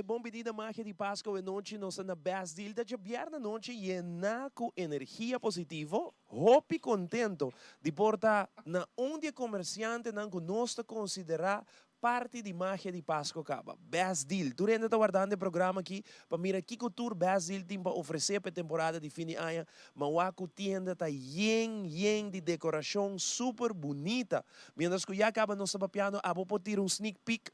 bom pedido Magia de Pasco e noite nós na best deal da viernes noite llena com energia positiva, hope contento de portar na onde comerciante não conosco considerar parte de Magia de Pasco acaba. Best deal. Tu ainda está guardando o programa aqui para mirar que tour best deal tem para oferecer para a temporada de fim de ano. Mas o tienda está yen de decoração super bonita. Mientras que já acaba nosso papiano, vou poder um sneak peek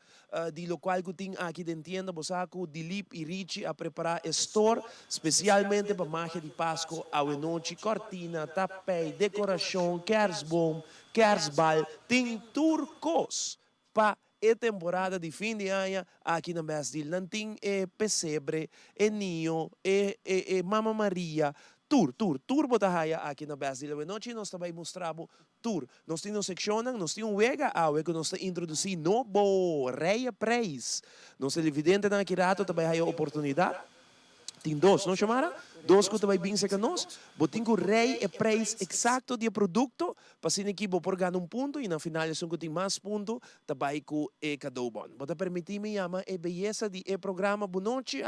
de local que tem aqui dentro da tienda. Bosaco, Dilip e Richie a preparar store especialmente para Magia de Pasco. A noite, cortina, tapete, decoração, kersboom, kersbal, tem turcos para a temporada de fim de ano aqui na Brasil. Não tem pesebre, ninho, Mama Maria, tour botahaya aqui na Brasil. E noite nós também mostramos tour. Nós temos seção, nós temos wega que nós introduzir novo rei preço. Nós é evidente na Kirato também há oportunidade. Tem dois, não chamaram? Dois que também bem que nós. Botem que o rei é preço exato do produto, para se aqui vou ganhar ponto e na final se tem mais ponto, também que cada bom. Bota permitir-me chamar a beleza de programa boa noite,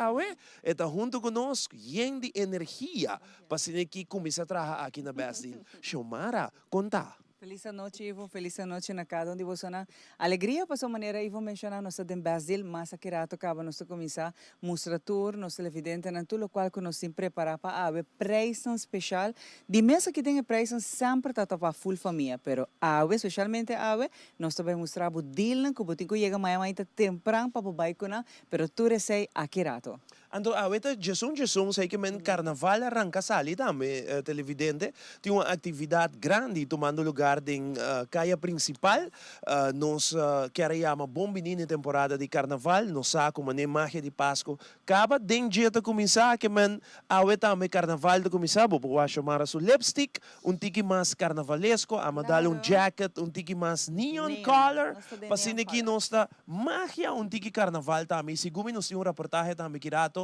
está junto conosco, de energia, para se aqui começar a trabalhar aqui na Brasil. Chamara, conta. Feliz noite, Ivo. Feliz noite na cada onde você na alegria para sua maneira Ivo mencionar nós em Brasil, mas aqui rato acaba nós começar mostrar tour, nós evidente na tudo o qual que nós sempre preparar para a preço especial. De mesa que tem preço sempre está para full família, pero especialmente nós também mostrar o deal que botico chega mais ainda temprano para o bairro na, pero tu recei aqui rato. Ando aweta Jesus sei que men carnaval arranca sali também televidente tem uma atividade grande tomando lugar em caia principal nós queremos bom menino temporada de carnaval nós saco mané magia de Pasco acaba den dia de começar que men aweta me carnaval de começar vou chamar su lipstick tiki mais carnavalesco amadal jacket tiki mais neon color pasine aqui nós tá magia tiki carnaval também segundo nós temos reportagem também kirato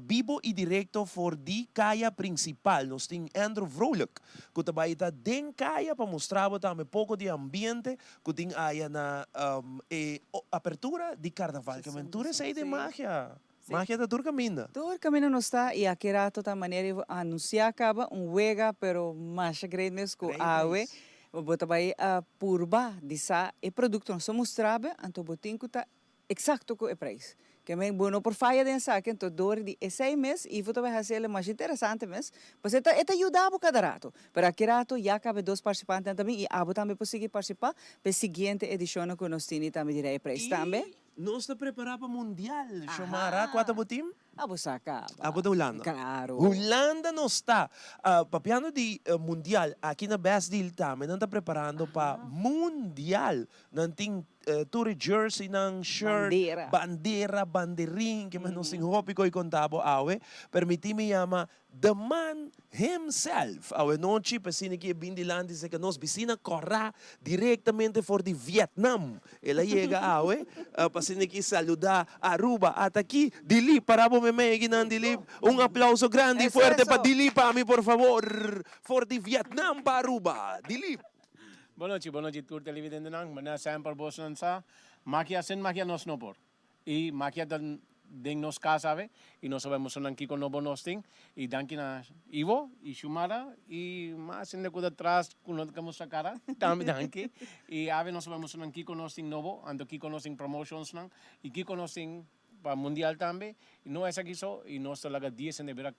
vivo e direto for di kaya principal. Nós temos Andrew Vrolijk, que também está dentro kaya para mostrar também pouco de ambiente que tem aí na abertura de carnaval. Que aventura é de magia. Magia da tour caminha. Tour caminha não está e aqui rato da maneira anunciar acaba wega pero mais grande mesmo awe. Bota vai a purba de sa e produto nós mostrava então botinho tá exato com o preço. Que é bueno por falha de saque, então dor de 6 meses e vou também fazer mais interessante mesmo, pois é ajudava cada rato. Para aquele rato já cabe 2 participantes também e abo também conseguir participar para a seguinte edição que nós temos também de represa também. Nós está preparado para o Mundial. Chamara, quanto botim? Abo saca. Abo da Holanda. Claro. Holanda não está. Papiano de Mundial, aqui na Best Deal também, não está preparando para Mundial. Não tem tour jersey, não shirt, bandeirinha, que mas não se hopi ko contabo permiti-me chama the man himself. Noite, pessoa que vem de lá diz que nós piscina corra diretamente for de Vietnam. Ela chega pessoa que saludar Aruba até aqui, Dilip, para me Dilip. Aplauso grande e forte para Dilip, por favor, for de Vietnam para Aruba. Dilip. Boa noite, tour televidente nang, mana sample bosan sa, magia nos no por. E magia den nos casa e nós sabemos nang kiko no bonosting, e danki na Ivo, e Shumara, e mas ainda kuda atrás kuno kamo sa cara, também danki, e ave nós sabemos nang kiko nosting novo, ando kiko nosting promotions nang, e kiko nosting para mundial também e não é aqui só e nós talaga 10 de vera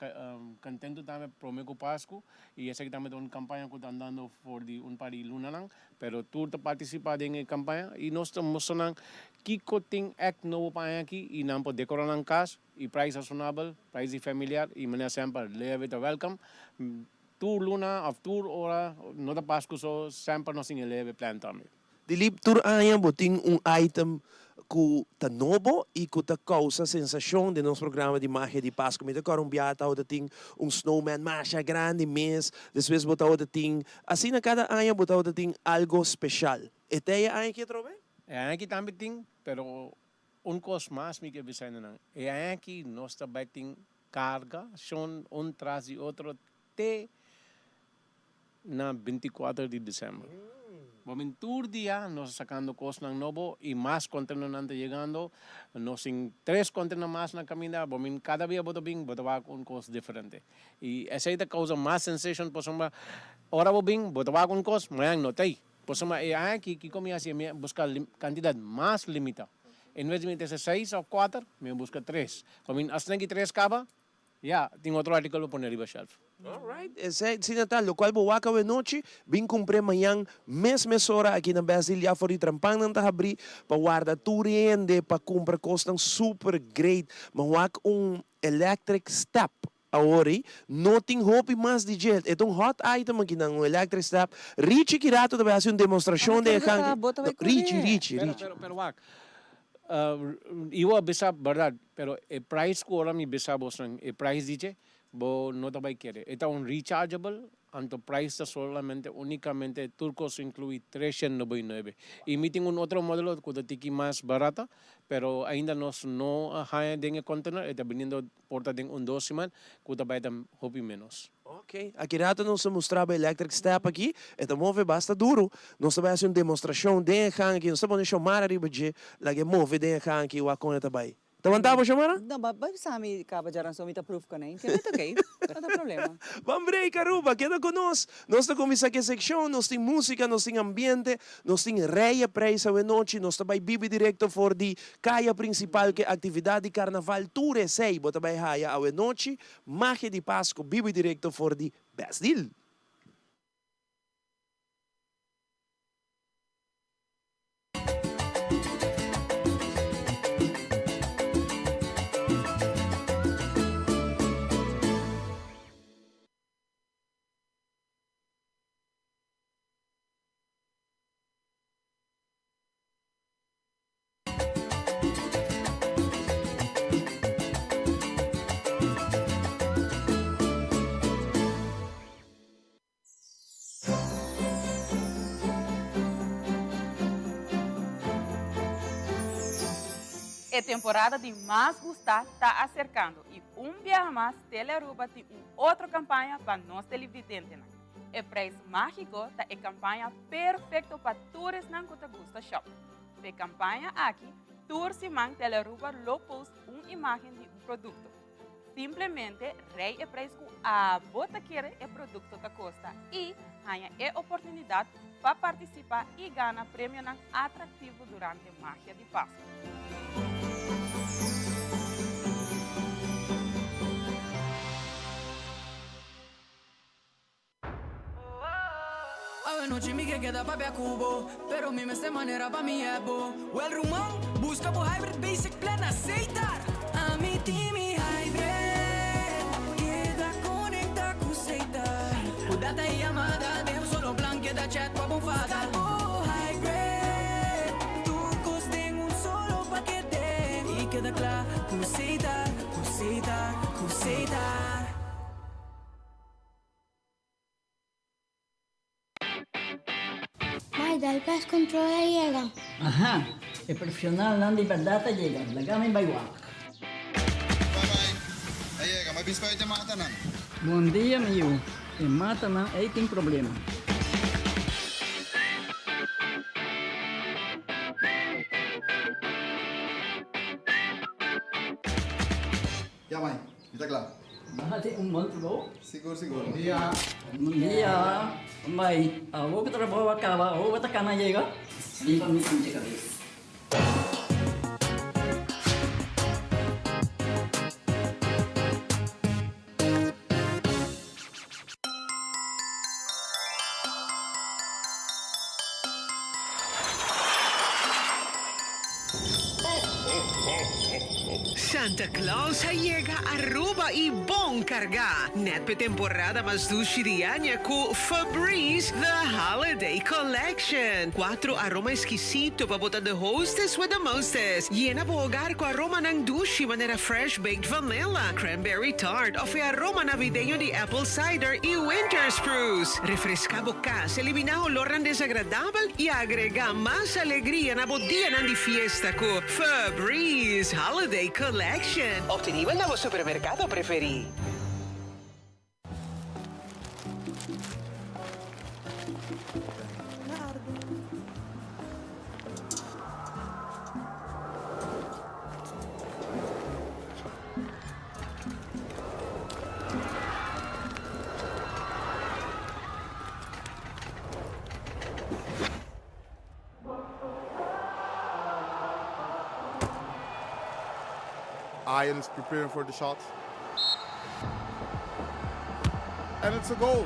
contento também prometo Pasco e essa aqui também é uma campanha que está andando for de pari luna lang pero tu te participar em campanha e nós estamos mostrando que tem act novo para aqui e não pode decorar ng casa e price razonável price familiar e maneira sempre leve to welcome tour luna of tour ora não da Pasco só sempre nós em leve plan também Dilip tour aia boting item que tá novo e que tá causa sensação de nosso programa de magia de Pasco. Me decora biata ou tem snowman mais grande mês, depois botar ou tem assim na cada ano botar ou tem algo especial. Até aí que trove? É aqui também tem, pero coisa mais me que bisa na. É aqui nós também tem carga, são traz e outro te na 24 de dezembro. Bomin tour día nos sacando cosas ng novo y más contenedor nante llegando, nos sin 3 contenedor más na camina, bomin cada día botaba con cosas diferente. Y esa es la causa más sensation por suma ahora botaba con cosas, mayang notay. Por suma aquí comía así busca cantidad más limitada. En vez de meterse 6 o 4, me busca 3. Bomin hasta que 3 caba, ya, tengo otro artículo para poner arriba shelf. Alright, sin Natal, lo cual buwaka we noche, bin cumpre mayang mes hora aqui na Brasil, já fori trampang ng tahabri, pa guarda turiende, pa cumpre costang super great, mawak electric step. Ahora, nothing hope mais de gel. É um hot item aqui ng electric step. Richie kirato da hacer uma demonstração de Richie. Pero wak, iwa bisa verdad, pero el price ko ahora mi bisa bosang, el price dice, bo no tabay quiere. Esta un rechargeable, anto price solamente, únicamente turcos incluye 399. Y meeting un otro modelo que tiki más barata, pero ainda no haya den container, está viniendo porta den un 2 semanas, que tabay tam hopi menos. Ok, aqui rato não se mostrava electric step aqui, então move basta duro, não se vai fazer uma demonstração de aqui, não se pode chamar arriba de, lá que move de aqui, o acone também. Tawantabo siya, Mara? Não, mas sami kabajaran so mita proof ka na. Hindi okay. Não tem problema. Vamos break, Aruba, queda conosco. Nós estamos aqui secção, nós temos música, nós temos ambiente, nós temos reia presa de noite, nós também bibi direto for de caia principal que atividade de carnaval ture sei, bota vai haia a noite, Magia de Pasco, bibi direto for de Best Deal. A temporada de mais gostar está acercando e viaje mais Telearuba tem outra campanha para nós televidentes. O preço mágico está a campanha perfeita para todos que gostam shop. A campanha aqui, todos se man Telearuba lopos imagem de produto. Simplesmente rei o preço que a bota quer o produto da costa e ganha a oportunidade para participar e ganhar prêmio atrativo durante a Magia de Pasco. Noche mi que queda pa' cubo, pero mi esta manera pa' mi ebo. Well, rumón, busca por hybrid basic plan aceitar. A mi team y hybrid, queda conecta con aceitar. Data y llamada, de un solo plan, queda chat pa' bufada. Oh, hybrid, tu coste en un solo paquete. Y queda claro, aceitar. Dal pes controla llega. Ajá, el profesional Nandi Perdata llega, la gama en Baywalk. Bye-bye. Llega, may bispa yung mata na. Bom dia, meu. E mata não, aí tem problema. Ya, mãe. Está claro. Bahati monthro. Seguro. Bom dia. May, ako ka trabaho acaba, ako ka kana llega. Di pa mi sinti kabis. Santa Claus llega a Aruba y bon carga. Net per temporada mas dushirianya com Febreze The Holiday Collection. 4 aroma exquisito para botar the hostess with the mostest. Llena po hogar com aroma ng dushi manera fresh baked vanilla, cranberry tart o aroma navideño de apple cider y winter spruce. Refresca bocas, elimina olor ng desagradable y agrega más alegría na bodía ng di fiesta con Febreze Holiday Collection. Obtenible na supermercado preferi. Ian is preparing for the shot. And it's a goal.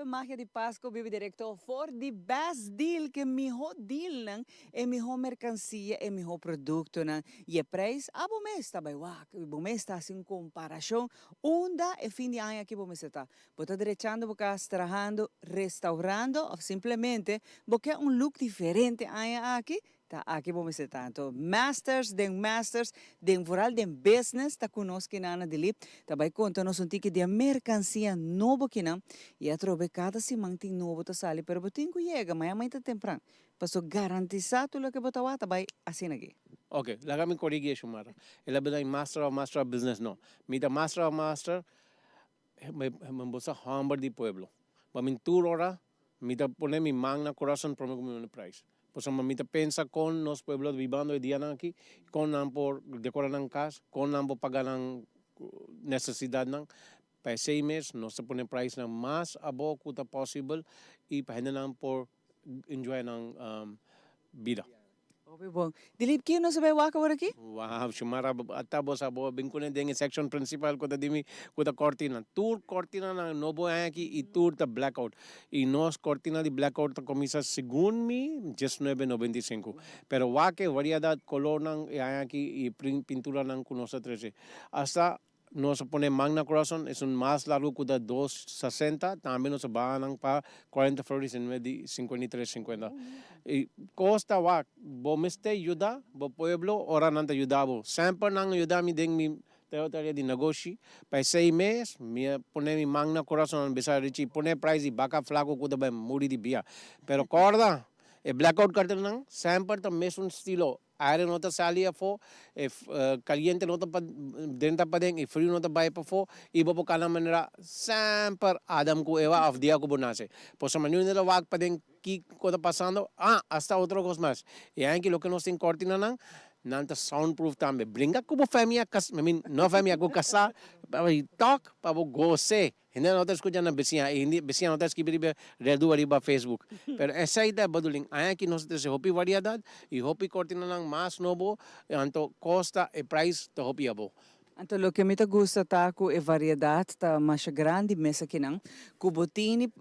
Magia de Pasco vive directo for the best deal que melhor deal nang é melhor mercancia é melhor produto nang e o preço a bom mês tá bem bom mês está assim comparação onda é fim de ano aqui bom mês está bota derechando boca trabajando restaurando ou simplesmente porque look diferente aí aqui tá aqui bom mês tanto masters den vooral den business tá conosco na dili tá vai conta nós ticket de mercancia novo que não e a trobe cada semana tem novo tá sali pero botin que chega mas amanhã tá temprano passo garantizar tudo que botar tá vai assim aqui. Okay, laga mi corrige shumara. Ela bida master of business no. Mi da master of master me bosa hamber di pueblo. Ba min tour ora mi da pone mi magna corazón promo mi price. Pues mamita pensa con los pueblos vivando hoy día aquí, con por decorar en casa, con pagar necesidad nan. Para 6 meses no se pone price na más abo kuta possible y para hendan por enjoy ng vida. Okay, bom. Dilip, kaya no sabi waka por aqui? Wow, shumara atabo sa bo bingkunen ding section principal ko dimi ko cortina. Tour cortina na nobo aqui e tour ta blackout. E nos cortina de blackout ta comienza según mi 19.95. Pero wake variedad color nang aqui e pintura nang kunosa 13. Hasta no se pone Magna Corazon, es un más largo que de 260, también nos van para 40 flores en vez de 53.50. Y costa wa, bo miste ayuda, bo pueblo, ora nanta ayuda bo. Sample nang ayuda mi ding mi territorio de negocio, para 6 meses, mi pone mi Magna Corazon en besar richi, pone price y baca flaco que de muri di bia. Pero corda, el blackout करते नंग sample तो mes un estilo iron nota salia fo caliente nota denta padeng e frio nota bai pa fo ibo po kana manera sample adam ko ewa of dia ko bonase po sa manu nila wag padeng ki ko ta pasando hasta otro cos más y aquí lo que nos en cortina nang nanta soundproof tambe bringa ko bo famia kas I mean no famia ko kasa pa talk pa bo goce hindi na notas ko dyan na besiya, hindi besiya notas kibiribe redu ariba Facebook. Pero esa ida baduling, ayan ki notas se hopi variedad, y hopi cortina ng mas nobo, anto costa e price to hopi abo. Então, o que me gusta tá com a variedade tá mais grande mesa que não, com botin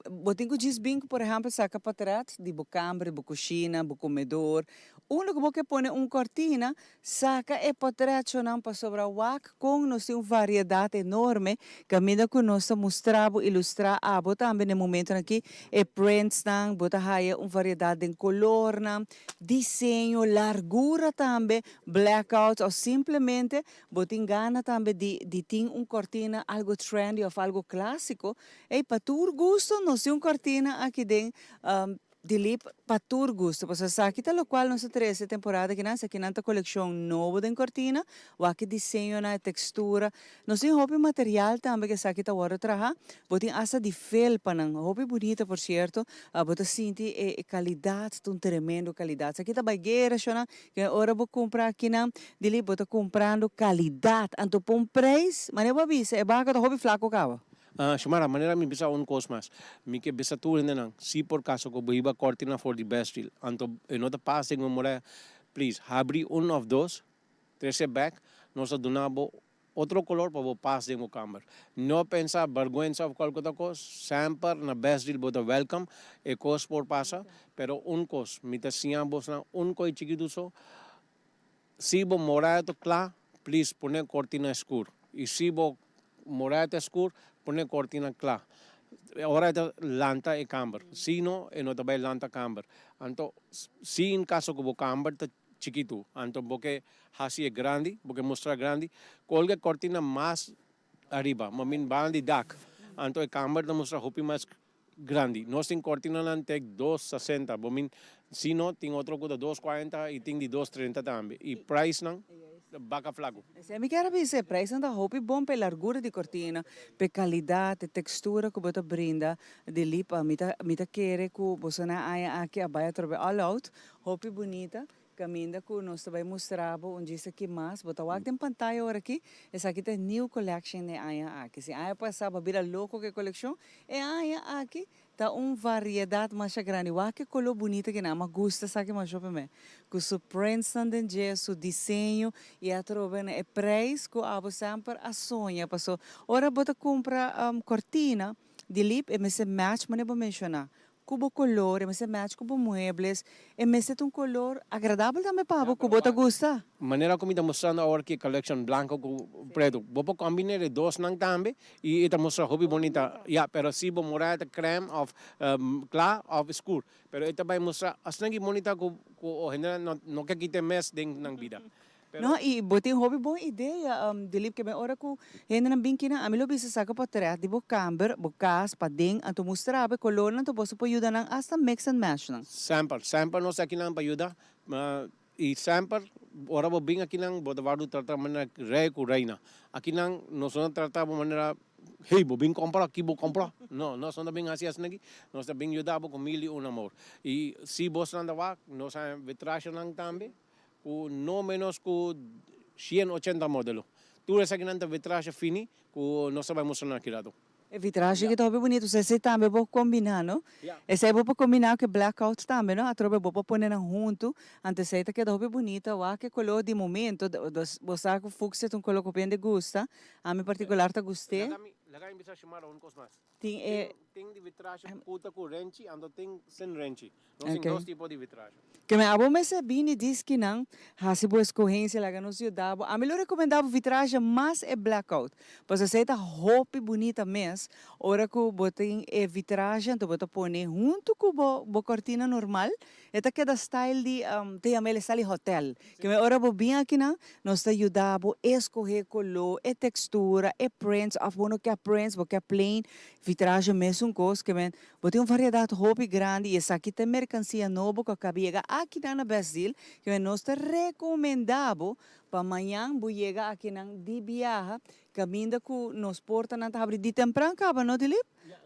com desbinco, por exemplo, saca para trás de bocambre, bocuchina, bocomedor. Único que põe cortina, saca e para trás não para sobre o wak com nós tem uma variedade enorme que a medida que nós mostramos ilustrar abo também no momento aqui e prints não, bota aí uma variedade em color não, desenho, largura também, blackout ou simplesmente botin gana também de ter cortina algo trendy ou algo clássico e para tu gosto nós tem cortina aqui dentro Dilip para tu gosto porque aqui tá lo qual nossa 13 temporada que nós aqui nanta coleção novo de cortina o aqui desenho na textura nós tem hobby material também que aqui tá agora trabalhar botin asa de felpa não hobby bonita por certo bota senti e qualidade tão tremendo qualidade aqui tá bagueira chona que agora vou comprar aqui não Dilip bota comprando qualidade anto pon preço mas eu vou avisar é baga hobby flaco cava Shumara, manera mi bisa un cosmas. Mi que bisa tu nang si por caso ko buhiba cortina for the best deal. Anto enota passing mo mora please habri un of those 13 back no sa donabo otro color pa bo pass din mo camera. No pensa vergüenza of qualcosa ko sample na best deal bota welcome e cost por pasa pero un cos mi ta siambos na un ko chiquito so si bo mora to kla please pone cortina escur. Y si bo morata escur pone cortina clara. Ahora es lanta e camber. Si no, no te va lanta camber. Anto, si en caso que camber te chiquito, anto porque así es grande, porque mostra grande, colga cortina más arriba, mamin bandi dak. Anto e camber te mostra hopi más grande. No sin cortina lante 260, mamin si no, ting otro que 240 y ting de 230 también. Y price nang vaca flaco. Se me quer dizer, preço da roupa bom pela largura de cortina, pela qualidade, textura que você brinda, de lipa, mita querer que você não haya aqui a baia trobe all out, roupa bonita, caminha que nós também mostrava onde isso aqui mais, bota o tem pantalla agora aqui, essa aqui tem new collection ne haya aqui, se haya passava vira louco que coleção, é haya aqui tá variedade mais grande, o que color bonita que não, mas gusta sabe mais shopping me, com su prints também, su desenho e a trobe né, é preço que abo sempre a sonha, passou, ora bota compra cortina de lip e me se match, mas não vou mencionar. Cubo color, mas se match cubo muebles, e me se um color agradável também para abo, cubo te gusta. Maneira como está mostrando agora que collection blanco com preto. Vou combinar de dois nang também e está mostrando hobby bonita. Yeah, pero si vou morar de creme of claro of escuro. Pero ita vai mostrar as nangi bonita com o general não quer que te mes ding nang vida. No, e botei hobby boa ideia, Dilip, que me ora ku hena na binkina, amilo bisa saka pa tere, di bo camber, bo cas, pa ding, anto mostrabe, color na to boso po yuda nang hasta mix and match nang. Sample no sa kinang payuda. E sample, ora bo bing aqui nang bo tawadu trata maneira rei ku reina. Aqui nang nós não tratava maneira hey, bo bing compra aqui bo compra. No, nós não bing assim assim nós tá bing yuda bo com mil e um amor. E se boss nanda wa, nós a vitragem nang também. Ku no menos ku 180 modelo. Tu essa que nanta vitragem fini, ku nós vamos mostrar aqui lado. E vitragem que tobe bonito, se também bo combinar, no? Esse é bo pa combinar que blackout também, no? A trobe bo pa poner junto, ante seita que tobe bonita, wa que color de momento, bo saco fúcsia um color que de gusta, a mim particular tá gostei. Lagay bisa chamar um cos mais. Tem de vitragem puta com renchi, ando tem sem renchi. Nós tem dois tipos de vitragem. Que me abo me sabine diz que não, hasi bo escorrência lá no ciudad. A melhor recomendava vitragem mas é blackout. Pois aceita roupa bonita mes, ora que botem é vitragem, tu bota pone junto com bo cortina normal, eta queda style de tem amele sali hotel. Que me ora bo bem aqui não, nós te ajudava escorrer color, e textura, e prints, of bono que prints, bo que plain, vitragem mesmo coisa que me botem uma variedade roupa grande e essa aqui tem mercancia nova que cabia aqui na Brasil, que nós te recomendamos para amanhã chega aqui na de viaja, caminho que nos porta na abre de temprano acaba, não Dilip?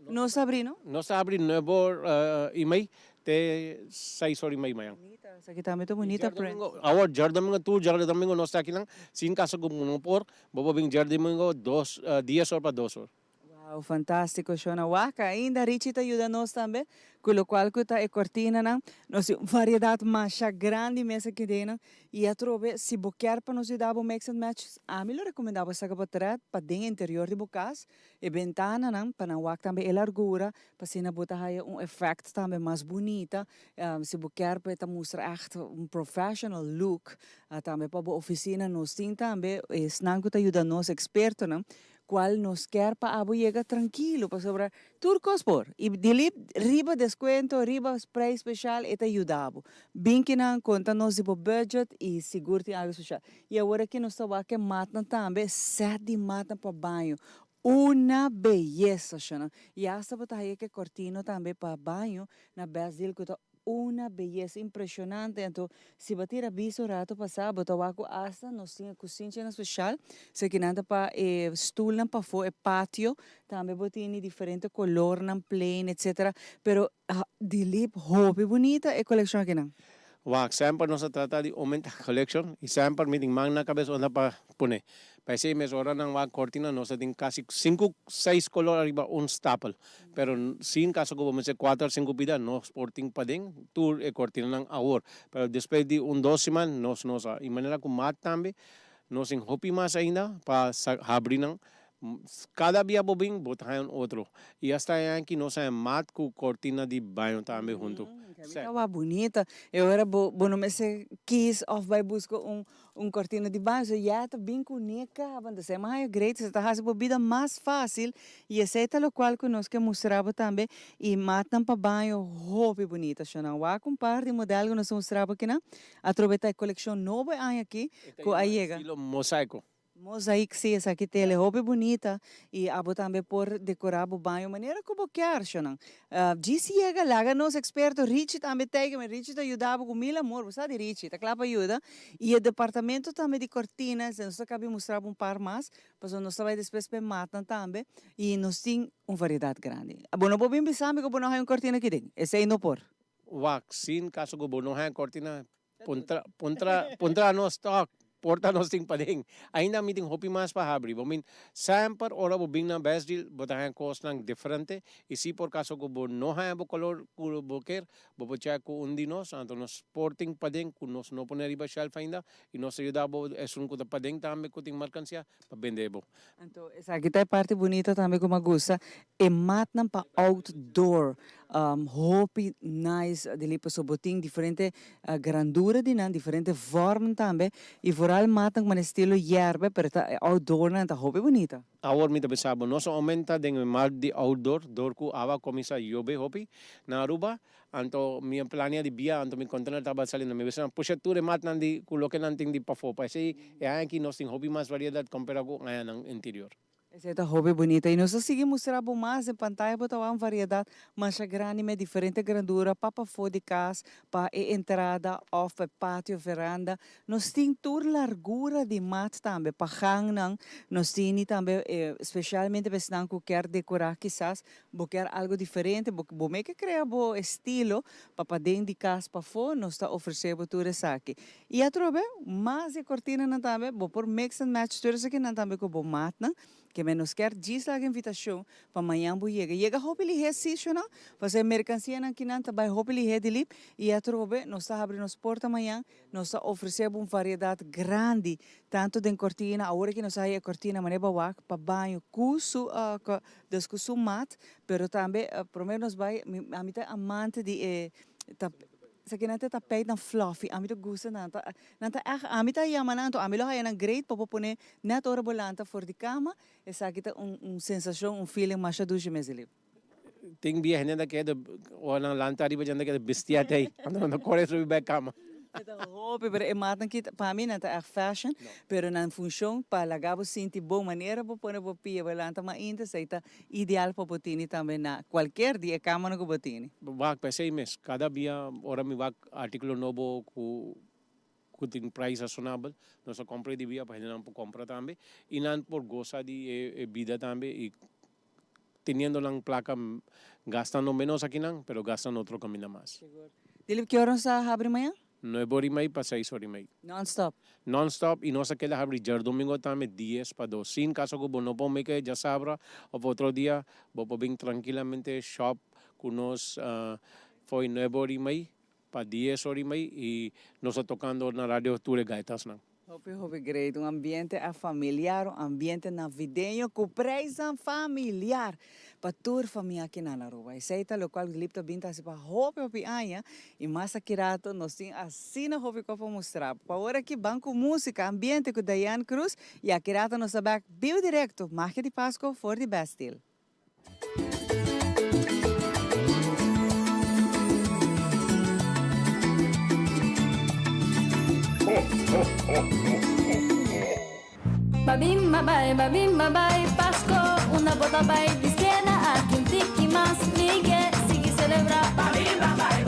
Nós abrindo? Nós abre 9h30 até 6h30 manhã. Essa aqui também é bonita, print. Agora, jardim domingo tu, jardim domingo nós está aqui lang, sin caso como não por, bobo bem jardim domingo 10 horas para 2 horas. Wow, fantástico, Shona. Waka, ainda Richita ajuda nós também, com o qual que está a cortina, nós variedade mais grande mesa que tem, e a trobe, se boquear para nós dar mix and match, a mim eu recomendava essa capacidade para dentro interior de bocas, e ventana, para não wak também a largura, para se na botar efeito também mais bonita, se boquear para mostrar echt professional look, também para a oficina nós tem também, e senão que ajuda nós experto, qual nos quer para abo chega tranquilo para sobrar turcos por e dili riba descuento riba spray especial e te ajudava bem que não conta nos tipo budget e seguro tem algo social e agora que nós estamos aqui matam também 7 matam para banho uma beleza chana e essa botar aí que cortino também para banho na Brasil que uma beleza impressionante. Então, se bater a bicho rato passado, botar água hasta, nós tínhamos cozinha especial, se que nada para stool para fora, pátio, também botar diferente color, plain, etc. Pero, Dilip, hobby bonita e coleção aqui não. Wag, sempre nós trata de aumentar a collection e sempre meeting mang na cabeça onda para pune. Para esse mês hora nang wag cortina nós tem quase 5, 6 color arriba un staple. Pero sin caso ko vamos 4, 5 pida nós sporting pa ding tour e cortina nang hour. Pero después de 2 semanas nós e maneira com mat também nós em hopi mais ainda para abrir nang cada dia bobing botahan outro. E hasta aqui nós é mat com cortina de banho também junto. Estava bonita. Eu era bom me se quis of vai buscar cortina de banho. E já tá bem única. Quando você é mais great, você tá fazendo a vida mais fácil. E esse é o qual que nós que mostrava também. E matam para banho roupa bonita. Não há um par de modelo que nós mostrava aqui, né? Aproveitar a coleção nova aqui. Com a chega. Estilo mosaico. Mosaic sim, essa aqui tem roupa bonita e abo também por decorar o banho maneira como quer, xonang. Disse chega lá, nos experto Richie também tem, mas Richie te ajudava com mil amor, você sabe Richie, tá claro ajuda. E o departamento também de cortinas, nós acabamos mostrar um par mais, mas nós vai depois para matar também e nós tem uma variedade grande. Abo não podemos pensar que não hay uma cortina aqui dentro, esse aí não por. Vaccine kaso go bono ha cortina puntra no stock porta no sting pading ainda meeting hopi mas pa habri samper ora bo bing na best deal but ha cost nang differente isi por caso go bo no ha bo color ku boker bo cha ko undinos anto no sporting pading kunos no poner iba shelf ainda e nos ayuda bo esun ko da pading tambe ko ting mercancia pa vendebo. Então, essa aqui tá a parte bonita também como gusta. É matnam para outdoor. Hopi nice, de para soboting, diferente grandura de nan, diferente forma também. E vooral matnam com estilo yerbe, pero tá outdoor nan, tá hopi bonita. Awor mi tabi sabo, no so aumenta den mal di outdoor, dorku awa komisa yobe hopi, na Aruba, anto mi plania di bia, anto mi container taba salindo, mi bisa pusheture mat nandi kuloke nanting di pafo, pa si aquí nos ting hopi mas variedad compara ko ngayon ang interior. Essa é a roupa bonita. E nós seguimos mostrar mais em pantalla, botar uma variedade mais grande, mas diferente grandura, para fora de casa, para a entrada, off, pátio, veranda. Nós temos toda largura de mat também, para hang, nós temos também, especialmente para se que quer decorar, quizás, quer algo diferente, você quer criar um estilo, para dentro de casa, para fora, nós está oferecendo tudo isso aqui. E a trobe, mais a cortina também, por mix and match, tudo isso aqui também com o mat, que menos quer diz lá a invitação para amanhã bo chega roupa ele recebe fazer mercancia na quinanta vai roupa ele redilip e a trobe nós está abrindo as portas amanhã nós está oferecendo uma variedade grande tanto de cortina a hora que nós sai a cortina mané bawak para banho curso discussão mat pero também primeiro nós vai a mim amante de sa kinanta ta pay ng fluffy ami to gusto nanta ami ta yaman nanto ami lo hayan ng great popopone net ora bolanta for di cama esa kita sensasyon feeling masha dushi mezelip Ting bia hene da ke da wana lantari ba janda ke bestia tay ano kore so ba kama. Roupa, pero matan kita para mim não é fashion, pero na função para lagar sinti boa maneira para pôr o pia, balanta mas ainda seita ideal para botini também na qualquer dia cama no botini. Wag pa say mes kada bia ora mi wag artikulo novo ku ting price razonável, nós compra de bia para não compra também e nan por goza de vida também e teniendo lang placa gastando menos aqui não, pero gastan outro caminho mais. Dile que horas abre amanhã? 9:30 pa 6:30. Non-stop? Non-stop. Y no se queda abrir el domingo también 10 para 2. Sin caso que no puedo que ya sabra o otro día, voy a venir tranquilamente shop con nos fue 9:30 para 10:30 y nos está tocando en la radio Ture Gaitas. Hope great, ambiente familiar, ambiente navideño, com preço familiar. Para toda família aqui na Aruba. E seita local lipta binta se para hope anya e massa kirato nós tem assim na hope para mostrar. Para hora que banco música, ambiente com Diane Cruz e a kirato nos abak bio directo, Magia de Pasco for the best deal. Babim babai, Pasco, una bota bai di schiena, anche un tiki mas, Miguel, sigue celebrar. Babim babai,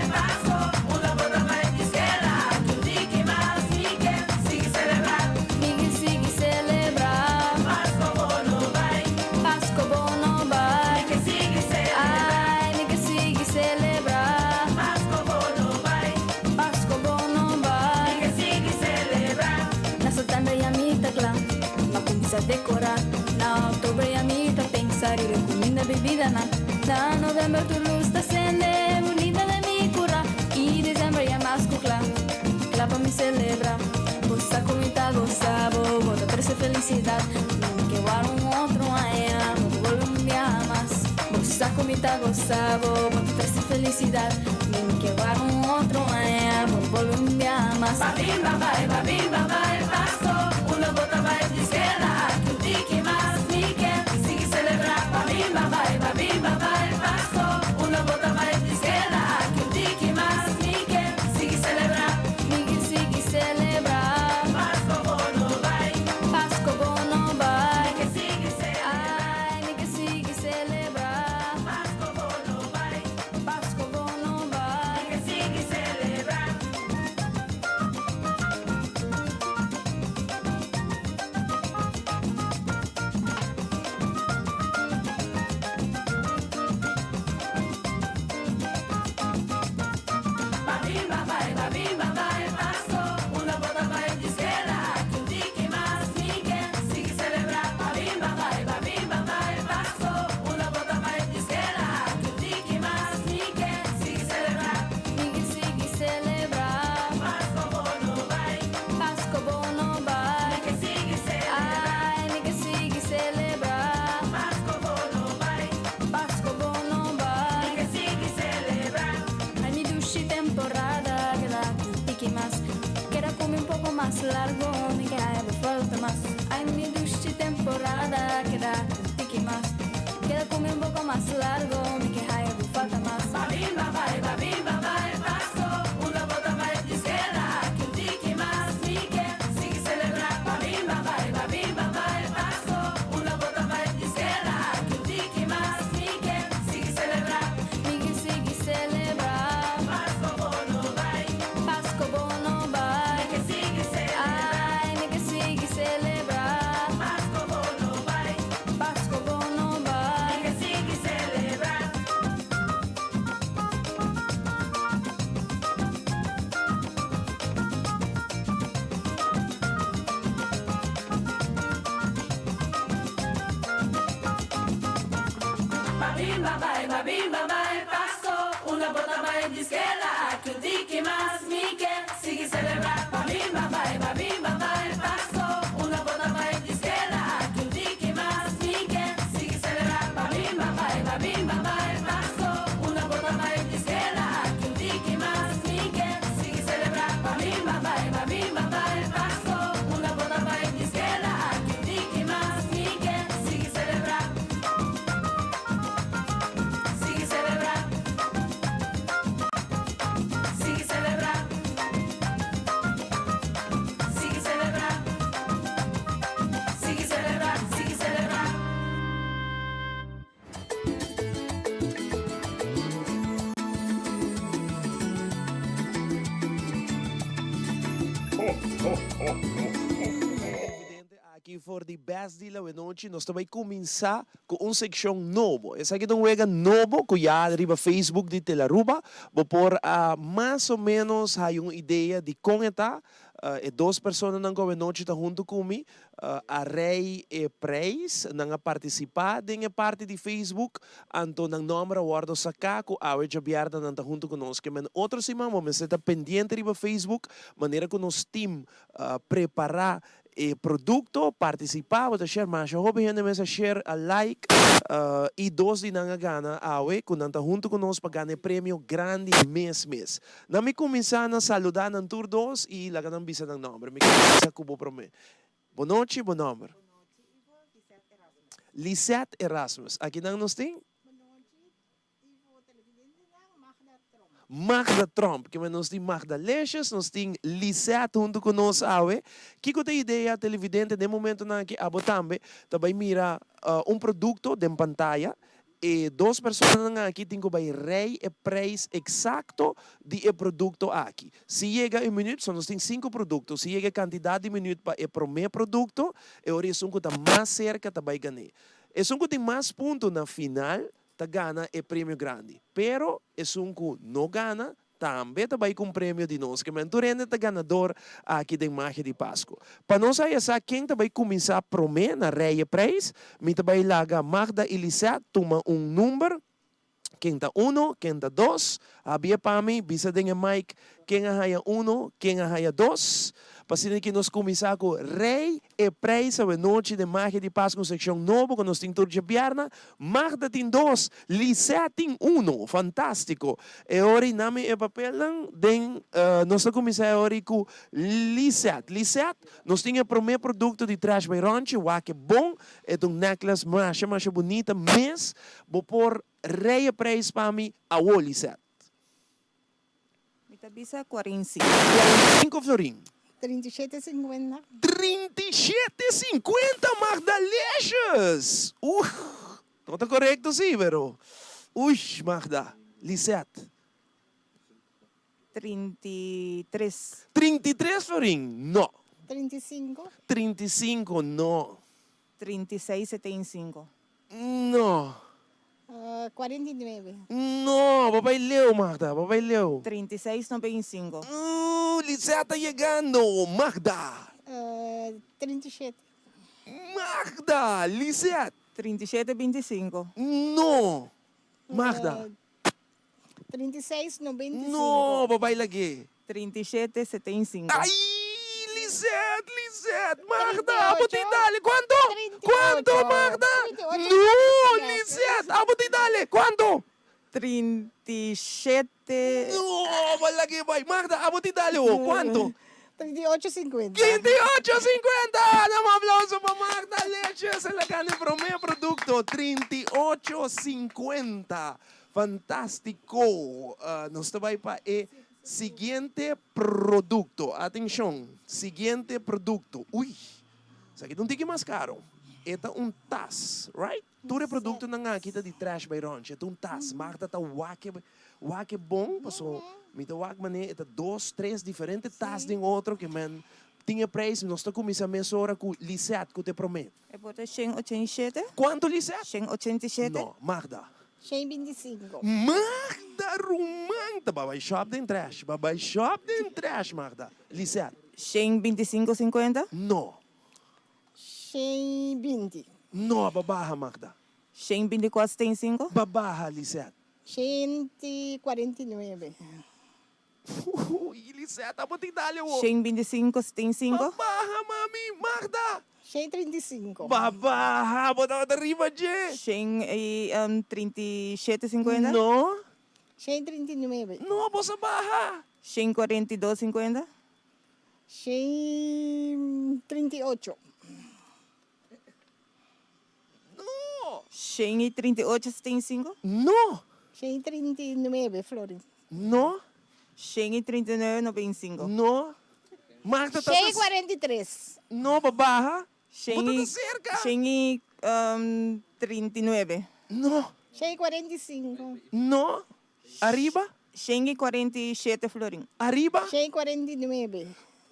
Pasco, una bota bai di schiena, anche un tiki mas, Miguel, sigue celebrar. Miguel sigue celebrar. Pasco bono bai, Miguel sigue celebrar. Ai, Miguel sigue celebrar. Pasco bono bai, Miguel sigue celebrar. Nessa tanda e a mita clã. A decorar na outubro e a mita pensar e comida bebida na novembro tu luz tá sendo bonita de me curar e dezembro e a masco clá para me celebrar gosta comida gosta bota pressa felicidade não que war outro ano vou me amas gosta comida gosta bota pressa felicidade não que war outro ano vou me amas babim babai Pasco una bota vai de esquerda que mais Miguel sigue celebrar babim babai Pasco una bota vai de esquerda que mais Miguel sigue celebrar Pasco bono vai más largo, mi queja y falta más. Babimba, bye, Pasco, una bota va de izquierda, que un tiki más, mi que sigue celebrar. Babimba, bye, Pasco, una bota va de izquierda, que un tiki más, mi que sigue celebrar. Mi que sigue celebrar. Pasco bono, bye. Pasco bono, bye. Mi que sigue celebrar. Ay, mi que sigue celebrar. Pasco bono, bye. Pasco bono, bye. Mi que sigue celebrar. Babimba, bye, Pasco, una bota va de izquierda, que un tiki más, mi que sigue celebrar. Babimba, bye, Pasco, una bota va de izquierda, que un tiki más, mi que sigue celebrar. Babimba, bye, Pasco, una bota va de izquierda, que un tiki más, mi que sigue celebrar. Babimba, bye, Pasco, una bota va de izquierda, que un tiki más, mi que sigue celebrar. Sigue celebrar. Sigue celebrar. Sigue celebrar. Sigue celebrar. Sigue celebrar. Aqui for the best deal da noite, nós também começar com uma secção novo. Essa aqui é um wega novo, que já arriba Facebook de Telaruba, vou pôr mais ou menos uma ideia de como está. E duas pessoas não que noite tá junto comigo, a Rei e Preis, não participar da parte de Facebook, então não nome guardo sacar com a Magia Biarda não tá junto conosco. Mas outro semana, vamos estar pendente de Facebook, maneira que nosso time preparar e produto, participar, vou share mais, eu hoping ainda mais share, a like, e dois de nanga gana, awe, que não tá junto conosco para ganhar prêmio grande mês. Não me começar a saludar na tour 2 e lá não bisa ng número, me começar com o promê. Boa noite, bom número. Lisette Erasmus, aqui não nos tem? Magda Trump, que nós temos Magda Leixas, nós temos Lisette junto conosco, que tem ideia televidente, de momento que também mira produto de pantalla, e duas pessoas aqui têm que rei e preço exato de produto aqui. Se chega em minuto, nós temos 5 produtos, se chega a quantidade de minutos para o primeiro produto, é hora que está mais cerca também ganhar. E se tem mais pontos na final, gana é prêmio grande. Pero, é um que não gana, também vai com prêmio de nós, que mentorende é ganador aqui da Magia de Pasco. Para nós aí, quem vai começar a promer na Rei Preis, me vai laga Magda e Lisette, toma número, quem está 1, quem está 2, habia para mim, bisa dengan Mike, quem é 1, quem é 2, para que nós começar com Rei e Preis, a noite de Magia de Pasco, secção nova, que nós temos toda a Biarna, Magda tem 2, Lisette tem 1, fantástico. E ora, nome e papel, nós começar ora com Lisette. Lisette, nós temos o primeiro produto de trash by Rancho, que é bom, é um necklace mais bonita, mas vou pôr Rei e Preis para mim, a Lisette. Bisa 45. 45 florim. 37,50. 37,50, Magda Leixas! Não está correto, sim, pero... Magda, Lisette. 33. 33, florim? Não. 35. 35, não. 36,75. Não. 49. Não, papai leu, Magda, papai leu. 36,95. Lisette está chegando, Magda. 37. Magda, Lisette. 37,25. Não. Magda. 36,95. Não, papai lagi. 37,75. Ai, Lisette, Magda, abo te dale, quanto? 38. Quanto, Magda? 38. No, Lisette, abo te dale, quanto? 37. No, malagi, bay. Magda, abo te dale, quanto? 38.50. 38.50! Dá um aplauso para Magda Leches. Ela ganha o primeiro produto, 38.50. Fantástico. Nós estamos para o seguinte produto. Atenção, seguinte produto. Ui, isso aqui é um tique mais caro. Este é um tas, right? Todo produto não é aqui de trash by ranch. É um tas. Magda está wake bom, passou. Me dá wake mané, é 2, 3 diferentes tas de outro que man tinha preço. Nós estamos começando a mesura com Lisette, que te prometo. É bota 187? Quanto Lisette? 187? Não, Magda. 125. Magda Romanta, babai shop de trash. Babai shop de trash, Magda. Lisette. 125,50? Não. 120. Não, babaha, Magda. 124,75? Babaha, Lisette. 149. Lisette, tá botando dália, 125,75? Babaha, mami, Magda. 135. Babaha, botava da riba, je. 137,50? Não. 139. Não, bossa barra. 142,50? 138. Não. 138,75? Não. 139, Flores. Não. 139,95? Não. Magda, tá 143. Não, babaha. Bota cerca. 139. Não. 145. Não. Arriba. 147, Florim. Arriba. 149.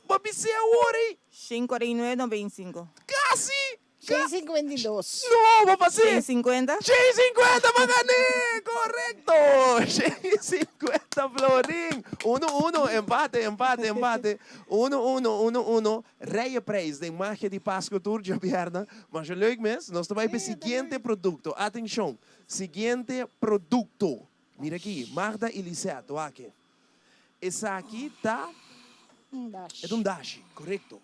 Babise ori. 149,95. Casi. 152. Não, vou fazer. 150? 150, Magané! Correcto! 150, Florin! 1-1, empate. 1-1. Rije prijs, de Magia de Pasco Tour de Pierna. Mas je leuk mes, nós estamos para o seguinte produto. Atenção, seguinte produto. Mira aqui, Magda e Lisette, aqui. Esse aqui tá... dash. É um dash, correto.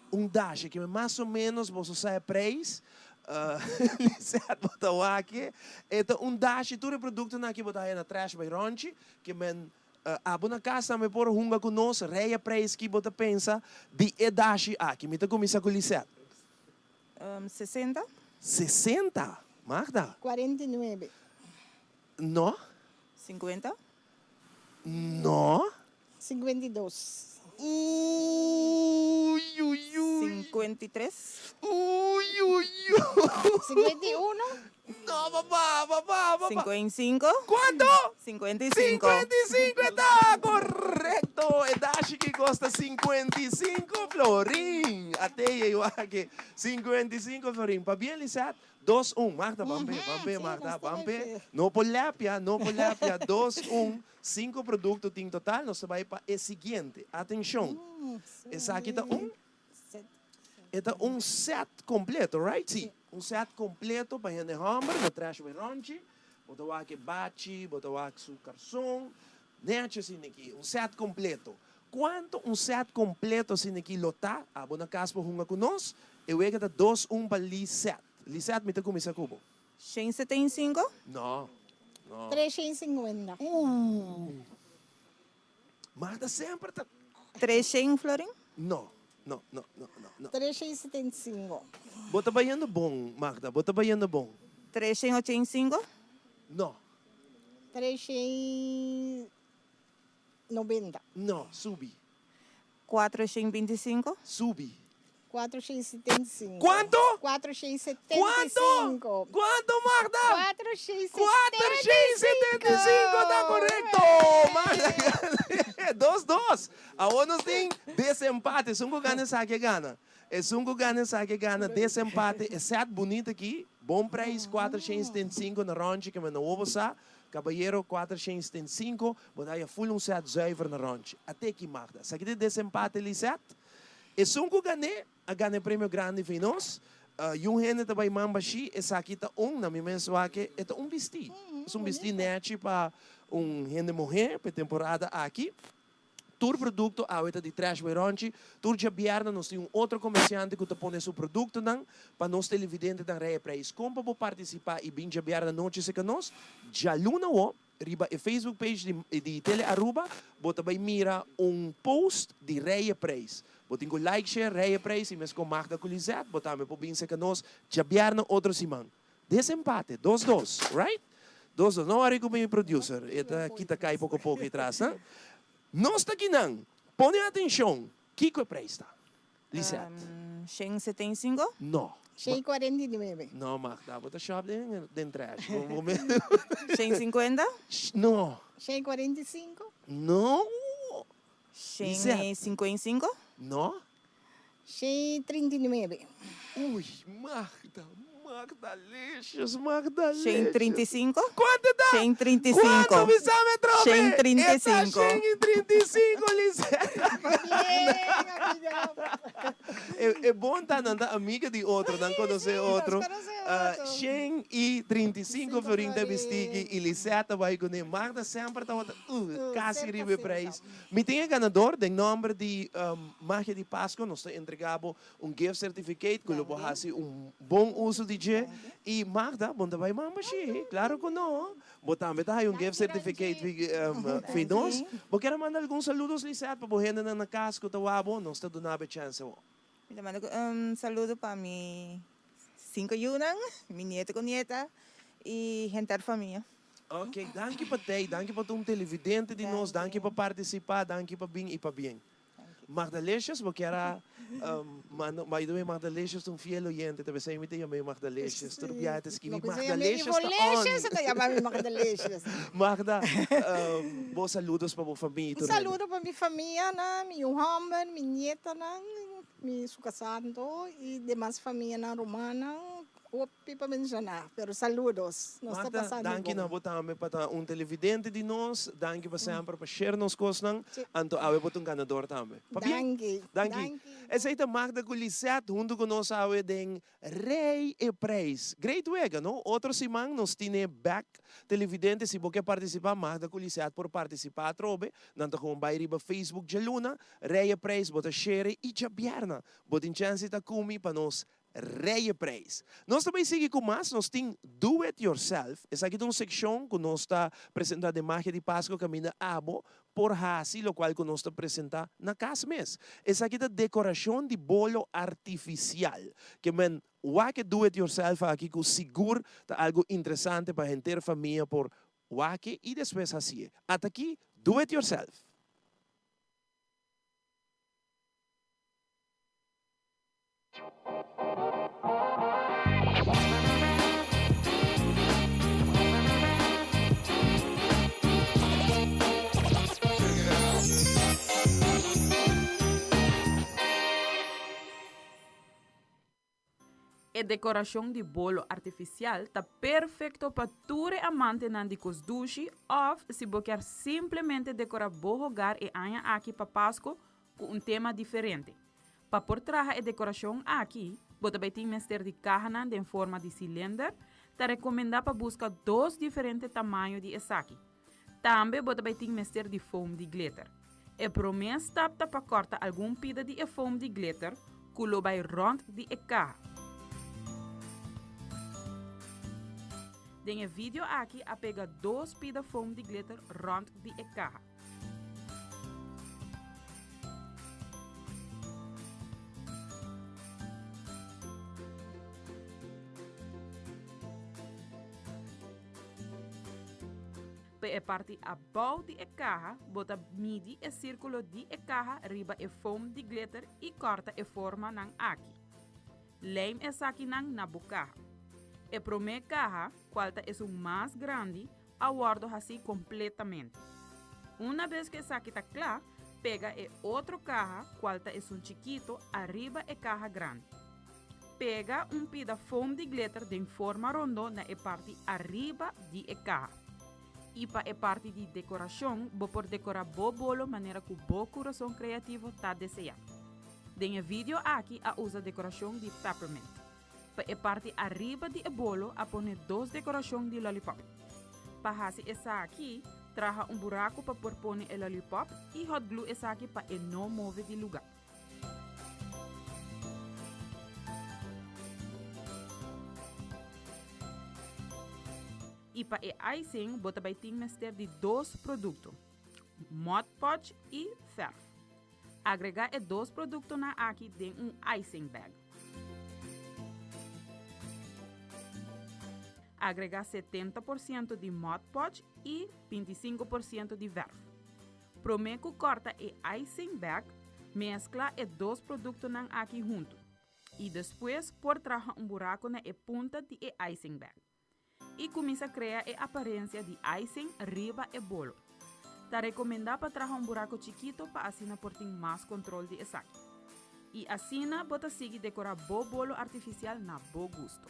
Um dash que mais ou menos você sabe preço. Lisette botou aqui. É um dash, todo produto aqui botar aí na trash by ranch, que men abo na casa me por hunga conosco, reia preço que você pensa de e dash aqui. Me tá começar com Lisette. 60? 60? Magda? 49. Não? 50? Não? 52. Ui. 53? Ui. 51. Não, babá. 55? Quanto? 55. 55 está correto. É dash que custa 55 florim. Até eu aqui. 55 florim. Para bem, Lisette? 2-1. Magda, Magda. Não polapia. 2-1. 5 produtos em total. Nós vamos para o seguinte. Atenção. Esse aqui está Este um set completo, right? Sim. Um set completo para gente hamburger, no trash by ranchi. Botou aqui bachi, botou aqui su garçom. Neche assim aqui. Um set completo. Quanto um set completo assim aqui lotar? A bona casa por hunga conosco. Eu vejo que 2-1 para Lisette. Lisette, me tá começando a cubo. 175? Não. 350. Magda sempre tá... 300, Florim? Não. 375. Bota baiano bom, Magda. Bota baiano bom. 385? Não. 390. Não. Subi. 425? Subi. 475. Quanto? 475. Quanto, Magda? 475. 475, tá correto! Magda, 2-2. Aonde tem desempate? Sungo gana, saque gana. É sungo gana, saque gana, desempate. É set bonito aqui. Bom preço, 475 na ranch, que me não ouve sa. Caballeiro, 475. Botar full um set zuiver na ranch. Até aqui, Magda. Saque de desempate, Lisette? É sungo gana, a gana prêmio grande para nós. Yung gente também mambashi, essa aqui tá na minha mensa que é um vestido. É um vestido net para gente mulher, para temporada aqui. Todo produto, a oita de trash beronchi, todo dia bierna nós temos outro comerciante que põe seu produto para nós televidente da rei preço. Como para participar e bem dia bierna noite se que nós, já luna o riba e Facebook page de Tele Aruba, bota vai mira post de rei preço. Botin ko like, share, reye prijs, e mes ko Magda Kulizet, botame po binse ka nos, Jabiarna outro simang. Desempate, 2-2, right? 2-2. Não ari ko meu producer, eta kita cai pouco a pouco atrás, né? Nós tá aqui não. Põe atenção. Kiko é presta. Lisette. 175? Não. 649. Não, Magda, bota shop dentro trash. 150? Não. 645. Não. 155? Não. 639. Ui, Magda, Magdalicious, Magdalicious. 135? Quanto dá? 135. Quanto me sabe, trope? 135. 135, Lisette. É bom estar na amiga de outro, não conhecer outro. 135 florinta bestique e Lisette vai com ele. Magda sempre está quase ribe preço. Me tem ganador, de nome de Magia de Pasco, nós entregamos gift certificate, que lo hasi bom uso de dia. E Magda, bom vai mamma claro que não. Botamos tayo gift certificate para nós. Vou querer mandar alguns saludos, Lisette, para você na casa que tawabo, nós está dando a chance. Le mando saludo para mi 5 yunang, mi nieto con nieta e gente da família. Ok, danke para te, danke para um televidente de nós, danke para participar, danke para bem e para bem. Magdalicious, vou querer, by the way, Magdalicious um fiel oyente, talvez eu me tenha meio Magdalicious, tudo bem, te escrevi Magdalicious Magda, bons saludos para a família. Um saludo para minha família, meu homem, minha nieta, meu casado e demais família na Romana. Opi para mencionar, pero saludos. Nós está passando danke na botame para televidente de nós, danke para sempre para share nos coisas, anto awe botong ganador também. Danke. Danke. Essa é a Magda Kulizet, junto com nós awe den Rei e Preis. Great wega, no? Outro simang nos tine back televidente se você participar Magda Kulizet por participar trobe, nanto kung bay riba Facebook jaluna, Rei e Preis bota share e Jabiarna. Botin chance ta kumi para nós Rei Preis. Nós também seguimos com mais, nós temos Do It Yourself. Essa aqui é uma secção que nós está apresentando de Magia de Pasco, caminho abo, por hasi, lo qual que nós está apresentando na casa mês. Essa aqui é a decoração de bolo artificial. Que men, o que Do It Yourself aqui que seguro está algo interessante para a gente ter família por o que e depois assim. Até aqui, Do It Yourself. A decoração de bolo artificial está perfeito para todo amante de cosdushi ou se você quer simplesmente decorar o lugar e anha aqui para Pasco com tema diferente. Para por trás a decoração aqui, você vai ter mestre de carne em forma de cilindro, está recomendado para buscar 2 diferentes tamanhos de esaki. Também você vai ter mestre de foam de glitter. E promessa para cortar algum pida de foam de glitter, que lo vai rond de caixa. Tem vídeo aqui a pegar 2 pida foam de glitter rond de caixa. Para a parte abaixo de caixa, bota midi e círculo de caixa riba e foam de glitter e corta e forma ng aqui. Leim essa aqui na boca. E para a caixa, qual é o mais grande, aguardo assim completamente. Uma vez que essa aqui está clara, pega e outra caixa, qual é um chiquito, arriba e caixa grande. Pega pida foam de glitter de forma rondo na parte arriba de caixa. E para a parte de decoração, vou por decorar o bolo maneira que o coração criativo está desejando. Tem vídeo aqui a usa decoração de peppermint. Para a parte arriba de bolo, a pôr 2 decorações de lollipop. Para fazer essa aqui, traga buraco para pôr o lollipop e hot glue essa aqui para não mover de lugar. E para a icing, você vai ter mestre de 2 produtos, Mod Podge e ferro. Agregar e 2 produtos na aqui em icing bag. Agregar 70% de Mod Podge e 25% de verf. Promeco corta e icing bag, mescla e 2 produtos nan aqui junto. E depois por trazer buraco na punta de icing bag. E começa a criar a aparência de icing riba e bolo. Tá recomendado para trazer buraco chiquito para assim por ter mais controle de saque. E assim bota seguir decorar bolo artificial na bo gusto.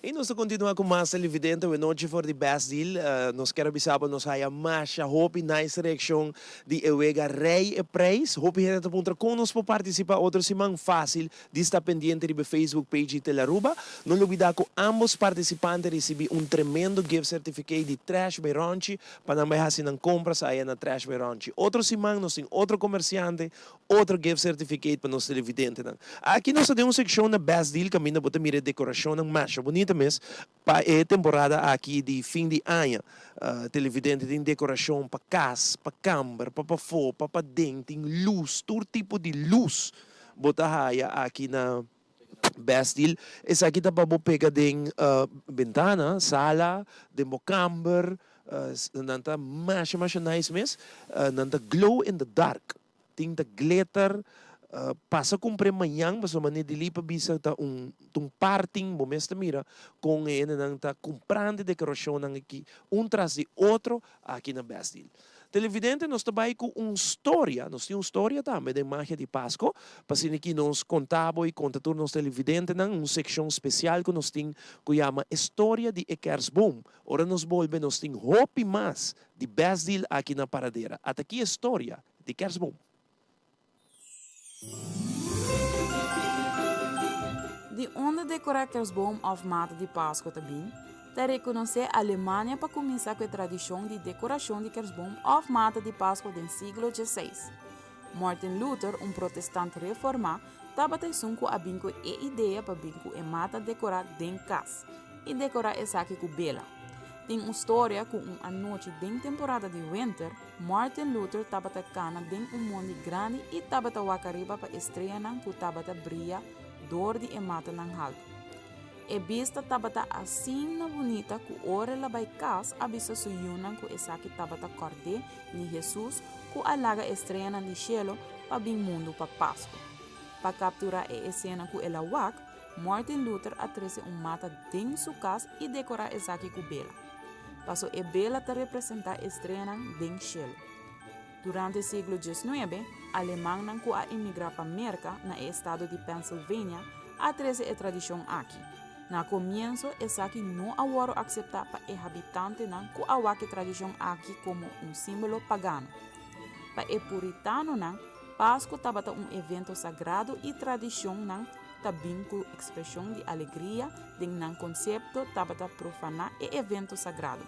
E nós continuamos com mais televidente, a noite for the best deal. Nós quero avisar para nós haya mais hope nice reaction de Ewega Rei e Preis. Hope que ponta com nós para participar outro semana fácil. De estar pendente de Facebook page de Telaruba. Não olvidar que ambos participantes receber tremendo gift certificate de Trash by Ronchi para não fazer não compras aí na Trash by Ronchi. Outro semana nós temos outro comerciante, outro gift certificate para nós televidente. Aqui nós temos uma seção na best deal, caminho para mira decoração ng mais bonita mês para a temporada aqui de fim de ano. Televidente tem decoração para casa, para câmara, para fogo, para dentro, tem luz, todo tipo de luz. Bota aqui na best deal. Essa aqui tá para pegar de ventana, sala, de câmara, nanta mais nice mês, nanta glow in the dark. Tem the glitter. Passa comprar manhã, mas maneira de lipa bisa ta parting momento mira com ele nang ta comprando decoração nang aqui tras de outro aqui na Best Deal. Televidente nós trabalhamos com uma história, nós temos uma história também de Magia de Pasco, para assim aqui nós contamos e contamos nos televidentes nang uma secção especial que nós temos que chama História de Ekersboom. Ora nós volvemos nós temos hope mais de Best Deal aqui na paradeira. Até aqui a história de Ekersboom. De onde decorar kerstboom of mata de Pasco também, te reconhecer a Alemanha para começar com a tradição de decoração de kerstboom of mata de Pasco do século XVI. Martin Luther, protestante reformado, estava com a binco e ideia para binco e mata decorar den casa e decorar essa aqui com bela. Tem uma história com uma noite de temporada de winter, Martin Luther estava cana de monte grande e estava wakariba para estrear que estava brilha dor de mata nang halto. E vista estava assim na bonita que ora lá vai casa avisa suyunan que essa que estava corde ni Jesus que alaga estreia de cielo para bem mundo para Pasco. Para capturar a cena que ela wak, Martin Luther atrese mata dentro sua casa e decorar essa que bela. Passo e bela te representar estrela den cielo. Durante o século XIX, alemão não que a imigrar para América na estado de Pennsylvania, atrese a tradição aqui. Na começo, essa aqui não agora aceitar para o habitante não que a tradição aqui como símbolo pagano. Para o puritano não, Pasco estava evento sagrado e tradição não também com expressão de alegria, de um conceito estava profanar e evento sagrado.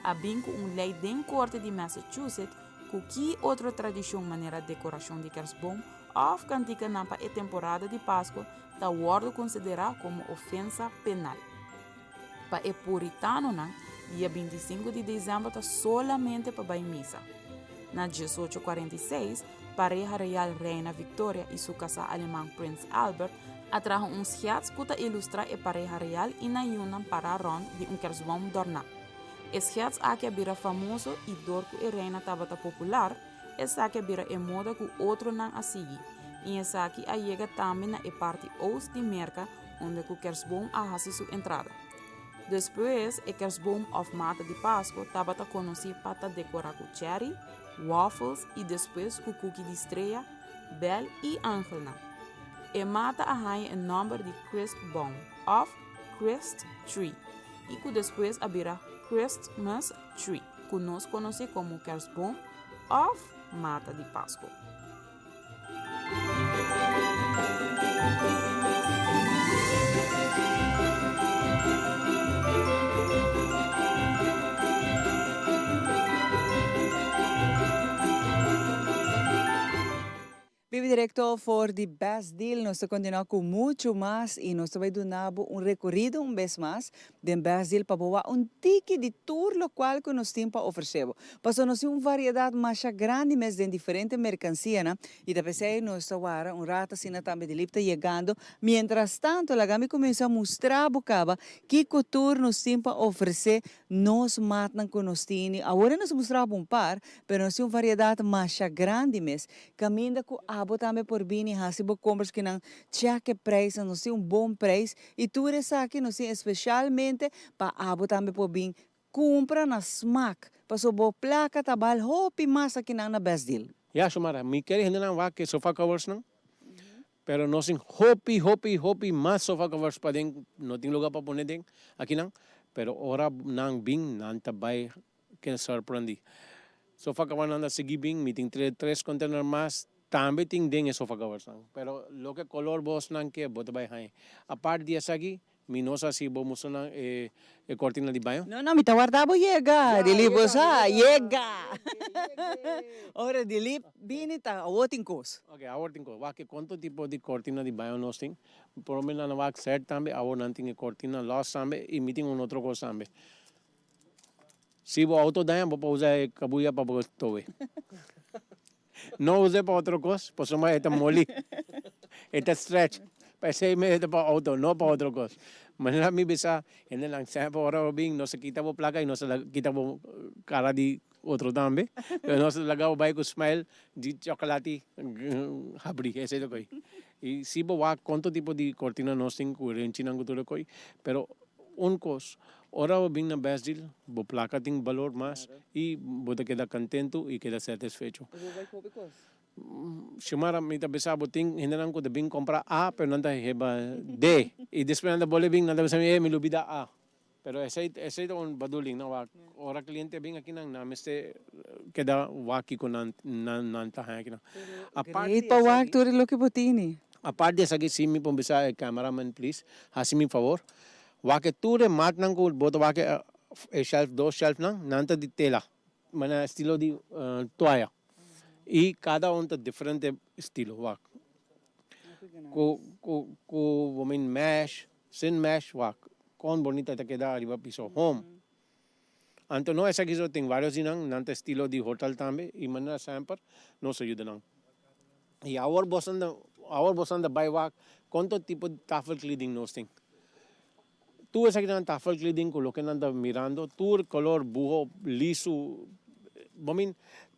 Habinco lei den corte de Massachusetts qualquer outra tradição maneira de decoração de kerstboom ou cantica na temporada de Pasco está worden considerado como ofensa penal. Para o puritano, dia 25 de dezembro está solamente para a missa. Na 1846, pareja real Reina Victoria e seu casal alemão Prince Albert atrajo uns hats que ilustra a pareja real e na união para ron de kerstboom dorna. Es hats aqui vira famoso e dor que a reina estava popular, es aqui vira a moda que outro não a seguir. E es aqui a chega também na parte oost de Merca, onde o kerstboom a sua entrada. Depois, o kerstboom of mata de Pasco estava conhecido para decorar com cherry, waffles e depois com cookie de estrela, bel e ángel. E mata a rainha o nome de Christbaum, of Christ Tree, e que depois abrirá Christmas Tree, que nós conhecemos como kerstboom of mata de Pasco. Vive directo for the best deal. Nós continuamos com muito mais e nós vamos dar recorrido vez mais de best deal para boa ticket de tour local que nós temos para oferecer. Porque nós temos variedade mais grande mas de diferentes mercancias, né? E depois nós estamos rata assim também de lipta chegando. Mientras tanto, a gami começa a mostrar bocaba que tour nós temos para oferecer nós matam com nós temos. Agora nós mostramos par, mas nós temos variedade mais grande mas caminha com abo também por bini hasibo compras que não cheque preço, não sei bom preço e tudo isso aqui não sei especialmente para abo também por bem compra na smack para sobo placa tabal hopi mais aqui na best deal. Ya Shumara, mi querer ainda não vai que sofá covers não. Pero não sim hopi mais sofá covers para dentro, não tem lugar para pôr dentro aqui não. Pero ora não bem não tabai que surpreendi. Sofá covers não seguir bem, meeting três container mais também tem dentro sofá covers não. Pero lo que color boss não que bota vai hai. A parte dessa aqui Minosa si vamos na cortina de banho? Não, me tá guardado chega. Dili bosa, chega. Ora dili bini tá outra coisa. Okay, outra coisa. Vai que quanto tipo de cortina de banho nós tem? Por lo menos na vai set também, agora não tem cortina loss também e meeting outra coisa também. Se o auto daí, vou usar cabuia para towe. Não use para outra coisa, por isso mais é mole. É stretch. Pensei mesmo para auto, não para outra coisa. Mas na minha bisa, ainda lang sempre ora bem, não se quita a placa e não se quita a cara de outro também. Não se laga o bike smile de chocolate, abri, esse é o coi. E se boa quanto tipo de cortina nós tem com renchi não tudo coi, pero coisa, ora bem na best deal, bo placa tem valor mais e bota queda contento e queda satisfeito. Shumara mita bisa boting hindi lang ko de bing compra A pero nanta heba D e después nanta bole bing nanta bisa mi lubida A pero ese on baduling na wak ora cliente bing aqui nang nameste queda waki ko nanta ha aqui na Great pa wak turi lo que botini. A parte dessa aqui sim me pom bisa cameraman please hasi mi favor wak ture mat nang ko boto wak shelf dos shelf nang nanta di tela mana estilo di toalha. E cada tem diferente estilo. Com mesh, sem mesh, com bonita te queda arriba piso home. Então não essa aqui só tem vários inang, não tem estilo de hotel também e maneira sempre não se ajuda não. E our bosan da buy quanto tipo de tafel cleaning nós tem. Tu essa aqui não tafel cleaning coloque nanda mirando, tu color buho liso,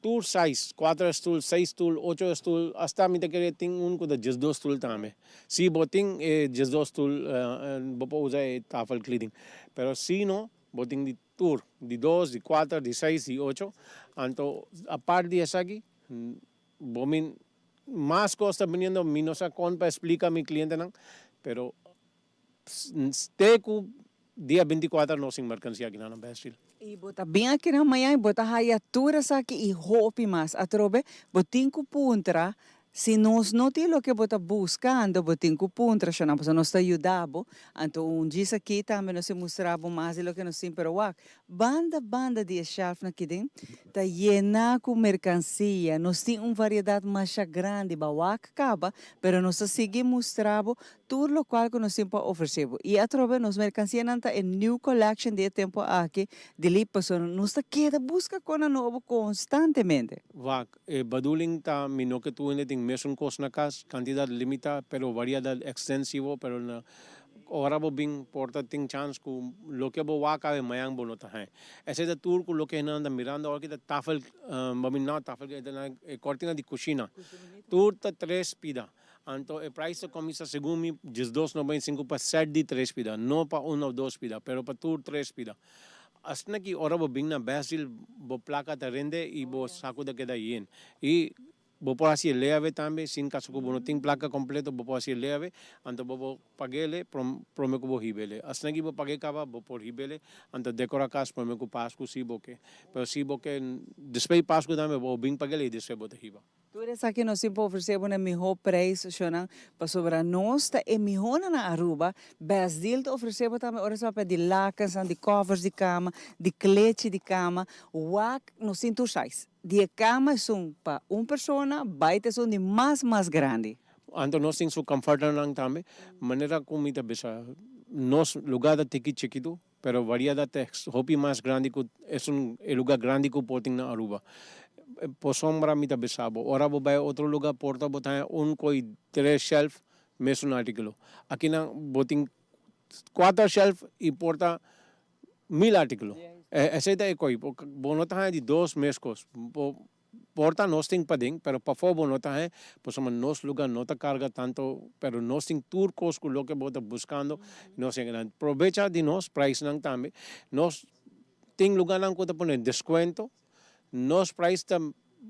tour size, 4 stool, 6 stool, 8 stool, hasta mi te querer ting ko da just 2 stool tame. Si boting just 2 stool bopo usa tafel cleaning. Pero si no, boting di tour, di 2, di 4, di 6, di 8. Anto a par di esa aquí, bomin más costa viniendo minosa con pa explica mi cliente nang, pero ste ku dia 24 no sin mercancía aqui na Bastil. E bota bem aqui na manhã, bota raiatura aqui e roupa mais. A trobe, botinho puntra, Se nós não temos o que você buscando, você tem que puntra, nós está ajudando, então dia aqui também nós mostramos mais do que nós temos para o banda de shelf aqui dentro, está llena com mercancia, nós temos uma variedade mais grande, bawak acaba, mas nós seguimos mostrando tudo o qual que nós temos para oferecer. E através nós mercancia não está em new collection de tempo aqui, de ali pessoa nós está queda busca coisa nova constantemente. Wak, baduling ta mino que tu ting mesun kos na kas, cantidad limita, pero variedad extensivo, pero na ora bo bing porta ting chance ku lo que bo waka ave mayang bonota hai. ऐसे तो tour को lo que na mirando और कि tafel bamin na tafel que na cortina di cucina. Tour ta tres pida. Anto e price comienza según mi 2.95 pa set di tres pida, no pa uno o dos pida, pero pa tour tres pida. Asna ki ora bo bing na basil bo placa ta rende y bo saco da queda yen. Y bo po así leave tambe sin caso ko bono ting placa completo bo po así leave anto bo pagele prome ko bo hibele. Asna ki bo page kaba bo por hibele anto decora kas prome ko Pasco si bo ke. Pero si bo ke display Pasco tambe bo bing pagele display bo ta hiba. Tudo isso aqui nós sempre oferecemos um melhor preço, para sobre nós, é melhor na Aruba, best deal oferecemos também, horas para de lacas, de covers de cama, de clete de cama, nós temos sais. De cama são para uma pessoa, baita são de mais grande. Anto nós temos o comfort nang também, maneira como ita bisa, nós lugar da tiki chiquito, pero variedad é hopi mais grande que é lugar grande que porting na Aruba. Por sombra mita besabo. Ora bo vai outro lugar porta botar koi 3 shelf mesun artículo. Aqui na boting 4 shelf e porta 1000 artículo. Essa é koi bonota hai de 2 mescos. Porta nós tem pading, pero pa fo bonota hai, pues nos lugar nota carga tanto, pero nós tem tour cost ko lo que bota buscando, nós engan provecha de nós price nang tambe. Nós tem lugar nang ko ta poner descuento. Nos price ta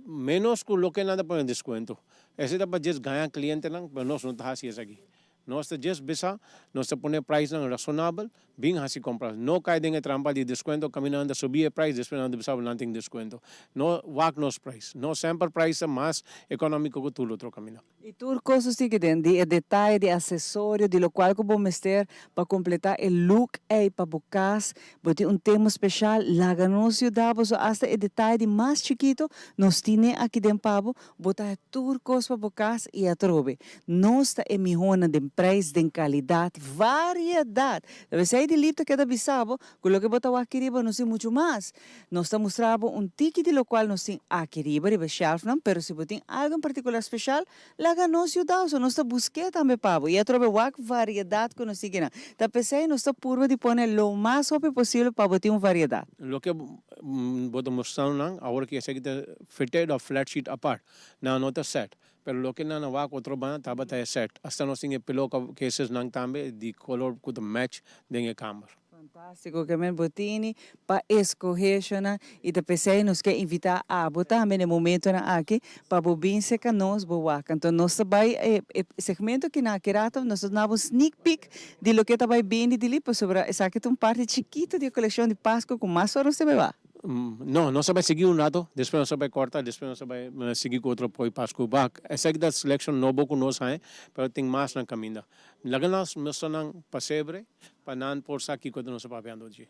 menos que lo que nada ponen descuento. Ese ta just gaya cliente nang, pero nos no ta hasi es aquí. Nos ta just bisa, nos ta pone price nang razonable, bien hasi compras. No cae den trampa de descuento, caminando subir price, después no bisa nothing descuento. No wak nos price. No sempre price más económico que tú lo otro camino. E tudo coisas que tem de detalhe de acessório, de lo qual que vou mostrar para completar o look e para bocas, botar tema especial, laga nos ajudamos hasta o detalhe de mais chiquito, nós temos aqui dentro para botar tudo coisas para bocas e a trobe. Nós está em mijona de preço, de qualidade, variedade. Deve ser de livro que da bisabo, com o que botar aqui riba nós temos muito mais. Nós está mostrando ticket de lo qual nós temos aqui riba, riba shelf, não, pero se botar algo em particular especial, laga nós ajudamos, nós está buscando também pavo. E a trobe variedade que nós seguimos. Tá pensei nós está purva de poner lo mais rápido possível para botar uma variedade. Lo que boto mostrando nang, ahora que ese que fitted a flat sheet apart, na nota set. Pero lo que na wak otro bana taba ta set. Hasta nos tinha pillow cases nang tambe di color could match den camera. Fantástico, que me botini para escolher e depois nos quer invitar a botar também no momento na aqui para bobin se que nós boa. Então nós também segmento que na querata nós damos sneak peek de lo que também bem de lipa sobre essa que uma parte chiquita de coleção de Pasco com mais horas se vai. No, no se va a seguir un rato, después no se va a cortar, después no se va a seguir con otro poi Pasco back. Esa que da selection no boco nos hay, pero tem más na caminda. Laganas me sonan pasebre, panan por saki quando não se va vendo hoje.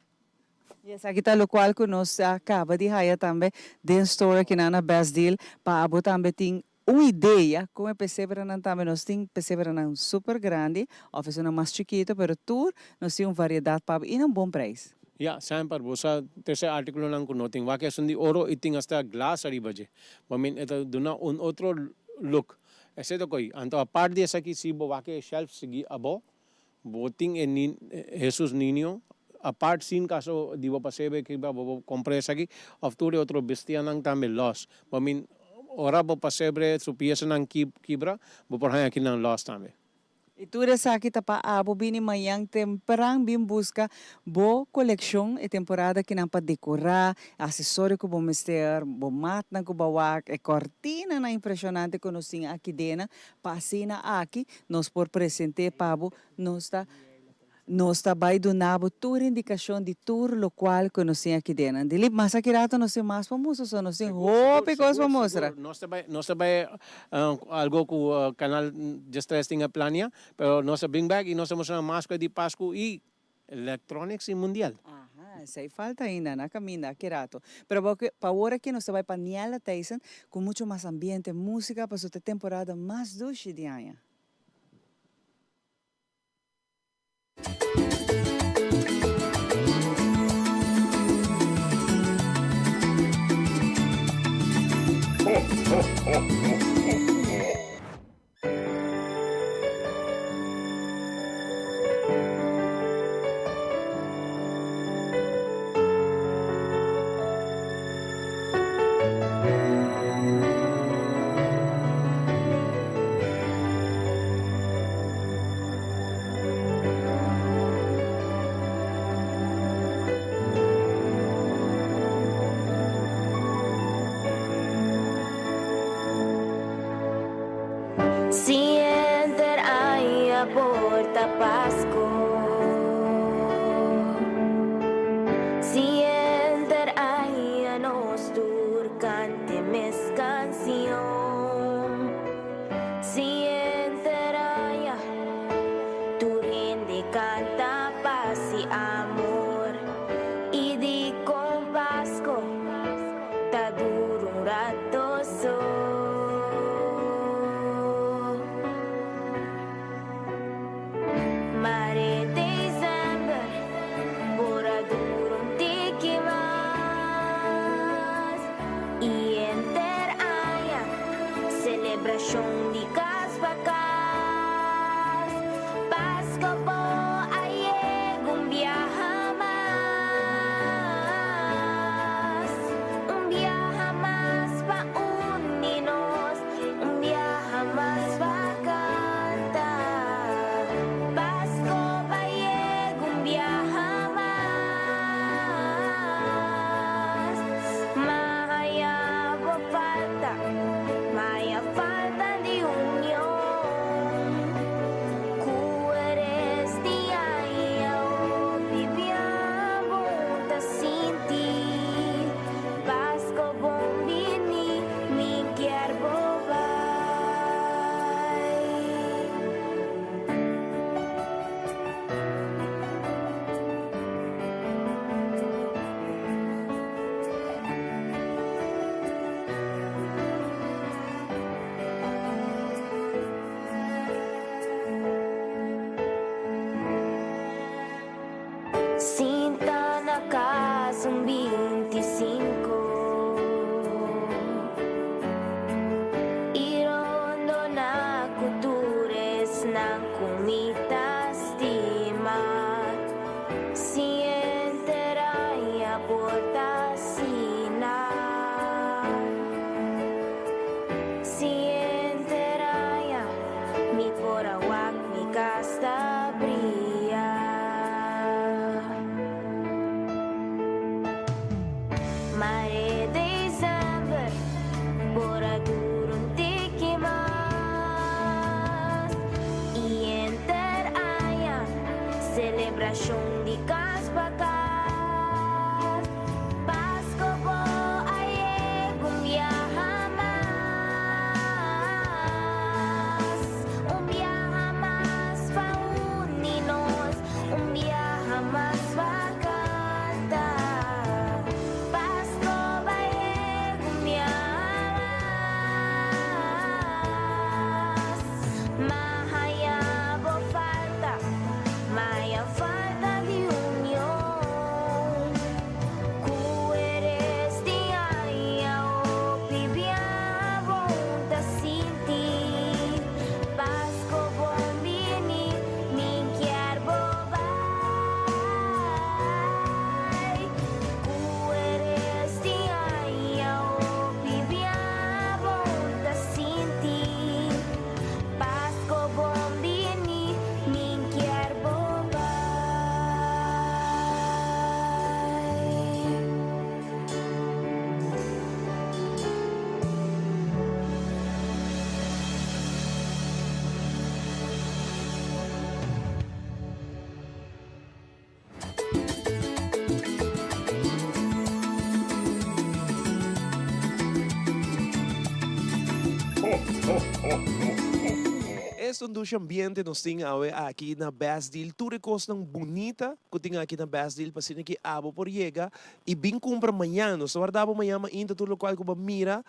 E essa aqui tá lo qual que nós acaba de hire também, den store aqui na Best Deal, para abo também tem uma ideia como é perceber não também nós tem perceber não super grande, oferecendo mais chiquito, pero tour nós tem uma variedade para e um bom preço. Ya, sempre bosa terceiro artículo nang kuno ting wake sundi oro iting hasta glass ari baje. Mamin ito duna un otro look. Ese to koi anto apart de esa ki si bo wake shelf sigi abo boting en Jesus Niño apart sin caso dibo pasebe ki ba bo compre esa ki of ture otro bestia nang tambe loss. Mamin ora bo pasebre su pieza nang kibra bo por haya ki nang loss tambe. E tudo isso aqui tá para abo bini manhã temperang bim busca boa coleção e temporada que não para decorar, acessório que vamos ter, bo mat na kubawak, e cortina na impressionante que nós temos aqui dentro, passina aqui, nós por presente pabo, nós tá nós também donamos toda indicação de todo local que nós temos aqui dentro. Dili, mas aqui rato nós temos mais famosos, nós temos roupa coisa para mostrar. Nós também algo que o canal de stress tinha plania, pero nós bring back e nós mostramos máscara de Pasco e electronics e mundial. Isso aí falta ainda, na caminho, aqui rato. Pero para agora que nós vai para Niala Tyson, com muito mais ambiente, música, para esta temporada mais doce de ano. Si enter ay a porta Pasco, si enter ay a nos tur cante mes canción, si enter ay a tur hindi canta paz y amor, y di con Pasco ta duro un rato so. Mare December, pura durum tiki mas. Y enter aya, celebración di cas vacas. Pasco po aye gumbiyaha mas. Umbiyaha mas pa uninos, umbiyaha mas pa canta. Pasco baye gumbiyaha mas. Maya falta de unión. Cueres diaya o viviamo ta sin ti. Pasco bombini mi quiero vai. Sinta na casa 25. Irondo na cultures ng kumita estima. Si enteray a porta sina. Si enteray a mi porawak mi casta bria. Mare December, pura durum tiki mas. Y enter aya, celebración di cas vacas. Pasco po aye gumbiyaha mas. Umbiyaha mas pa uninos, umbiyaha mas pa canta. Pasco baye gumbiyaha mas. Maya falta Este é um ambiente nós temos aqui na Best Deal. Tudo coisa bonita que tem aqui na Best Deal, para ser que abo por chega e bem compra amanhã. Nós guardava amanhã, ainda tudo qual que mira,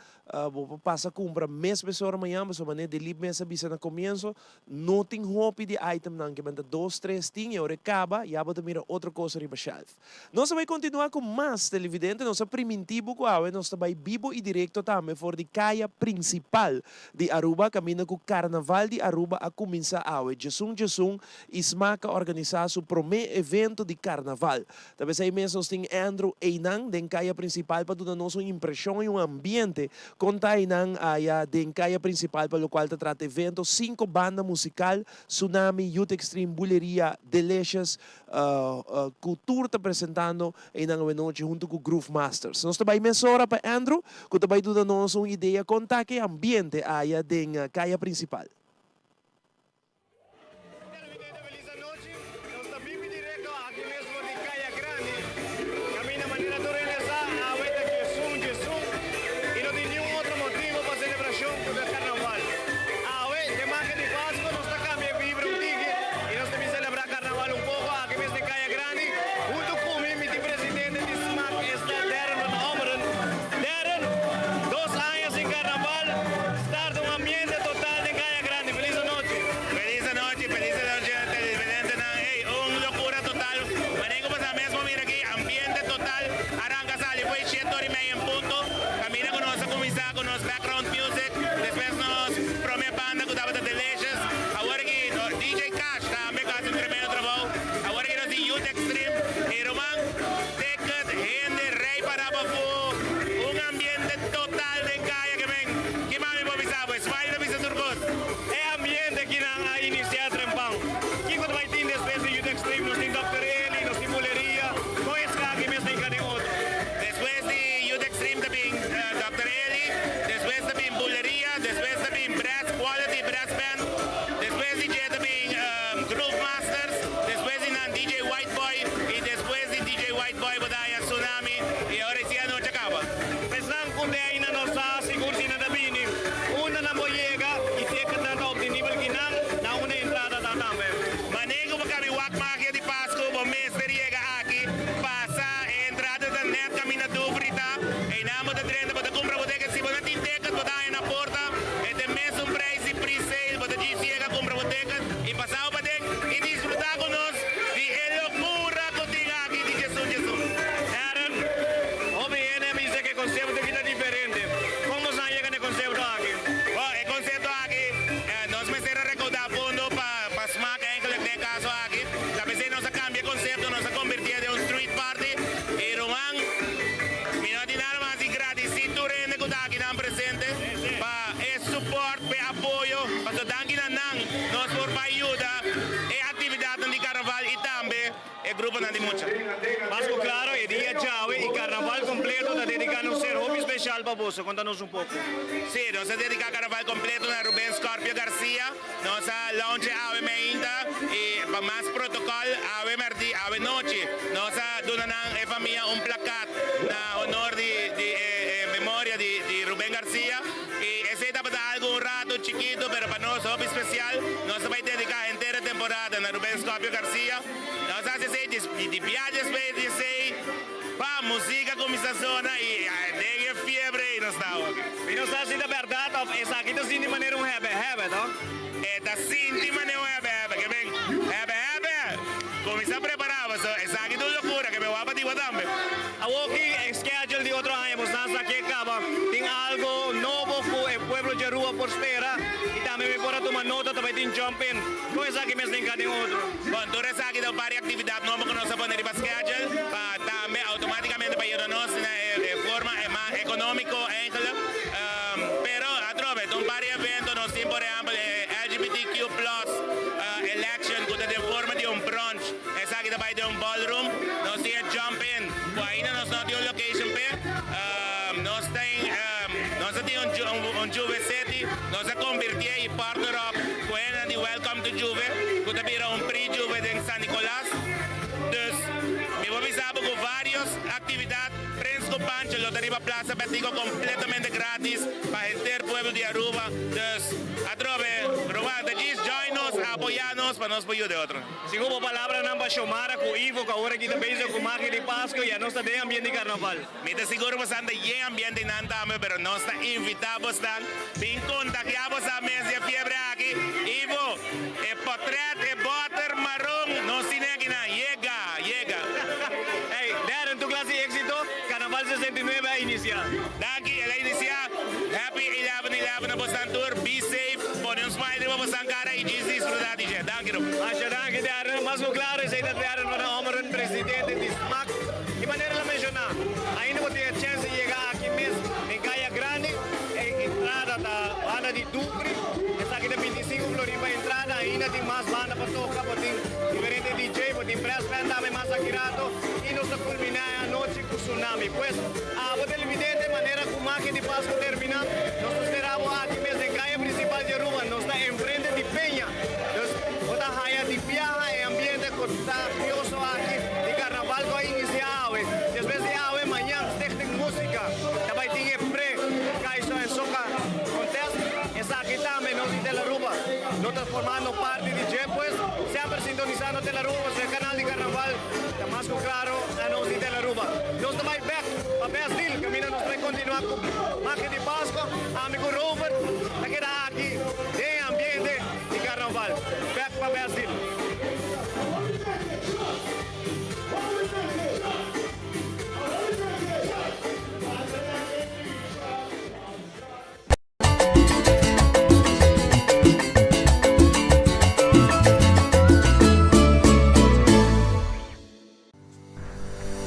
vou passar compra mês pessoa amanhã, mas maneira de livre mês avisa no começo, não tem hope de item não, que manda 2, 3 ting, e acaba e abo mira outra coisa riba shelf. Nós vai continuar com mais televidente, nós primitivo com nós vai vivo e direto também for de caia principal de Aruba, caminha com o Carnaval de Aruba a começar a Jesum Ismaca organizar seu primeiro evento de carnaval. Talvez aí mesmo nós temos Andrew Einan, da caia principal, para dar nossa impressão e um ambiente. Conta Einan aí da caia principal, para o qual te trata evento, 5 bandas musical, Tsunami, Youth Extreme, Buleria, Delicious, Cultura está apresentando Einan a noite junto com Groove Masters. Nós também mesmo hora para Andrew, que também dar nossa uma ideia, conta que ambiente aí da caia principal. Pasco, claro, el día llave y carnaval completo está dedicado a un ser hobby especial para vos. Contanos un poco. Sí, nos dedica a carnaval completo a Rubén Scorpio García. Nos launch ave meinta y para más protocolo ave mardi ave noche. Nos donan a familia un placat na honor de memoria de Rubén García. Y ese está para algo un rato chiquito, pero para nosotros hobby especial nos va a dedicar entera temporada a Rubén Scorpio García. Nos hace de viajes para música comienza a sonar y de fiebre y nos está Y nos está haciendo verdad, es aquí está sin manera un hebe, ¿no? Está sin manera un hebe, que ven, hebe, comienza a preparar, es aquí una locura que me va a partir también. A walking schedule de otro año, pues nada aquí acaba, tiene algo nuevo con el pueblo de Rua por espera y también me puedo tomar nota, también tiene jumping, ¿cómo es aquí me está en otro? Bueno, tú eres aquí de varias actividades nuevas que nos poner para schedule, para también automáticamente para ayudarnos de forma más económico, pero a través de un par de eventos, nos tiene por ejemplo LGBTQ+, election, que de forma de un brunch, es aquí de un ballroom, nos tiene jumping, pues ahí nos tiene un location, nos tiene un Juve City, nos convirtió y partner up con el Welcome to Juve, que también un pre-Juve de San Nicolás. Dus, me voy a avisar con varias actividades Pasco Pancho, Lotería Plaza Petico completamente gratis para el pueblo de Aruba. Entonces, atrove, Román, join nos, apoyarnos para nos apoyar de otro. Si como palabra namba Shomara ko Ivo ka ahora kita bezo ko Magia de Pasco ya no está de ambiente carnaval. Mita seguro bastante bien ambiente nantame, pero no está invitados tan. Bien contagiados a mes de fiebre aquí. Ivo, el portrait, el butter marrón, no tiene aquí nada. Llega. Hey, dar en tu clase de éxito, Carnaval 69 a iniciar. Danke, el iniciar. Happy 11-11 na Boston Tour. Be safe. Pone un smile de Boston cara y disfrutar DJ. Danke, Rob. Asya danke dar mas ko claro sa ina dar para honoran presidente de SMAC. De manera la menciona, ainda vou ter a chance de chegar aqui mesmo em Caia Grande, entrada da banda de Ducre. Essa aqui da 25 Floripa entrada, ainda tem mais banda para tocar, tem diferente DJ, tem press band também mais akirato e nós vamos culminar a noite com tsunami. Pues, a boa televidente, de maneira que o Magia de Pasco termina, nós esperamos aqui mesmo em Caia Principal de Aruba, nós está em frente de Penha. Então, outra raia de viaja em ambiente contagioso aqui, de carnaval que vai iniciar, e às vezes amanhã tem música, também tem pré, que isso em soca acontece, essa aqui também nós de Tel Aruba, nós estamos formando parte de J, pues, sempre sintonizando Tel Aruba, o canal de carnaval, está mais claro, a nós de Tel Aruba. Nós também back, a Best Deal, caminho nós vai continuar com Magia de Pasco, amigo Robert, aqui tem ambiente de carnaval, back para Best Deal.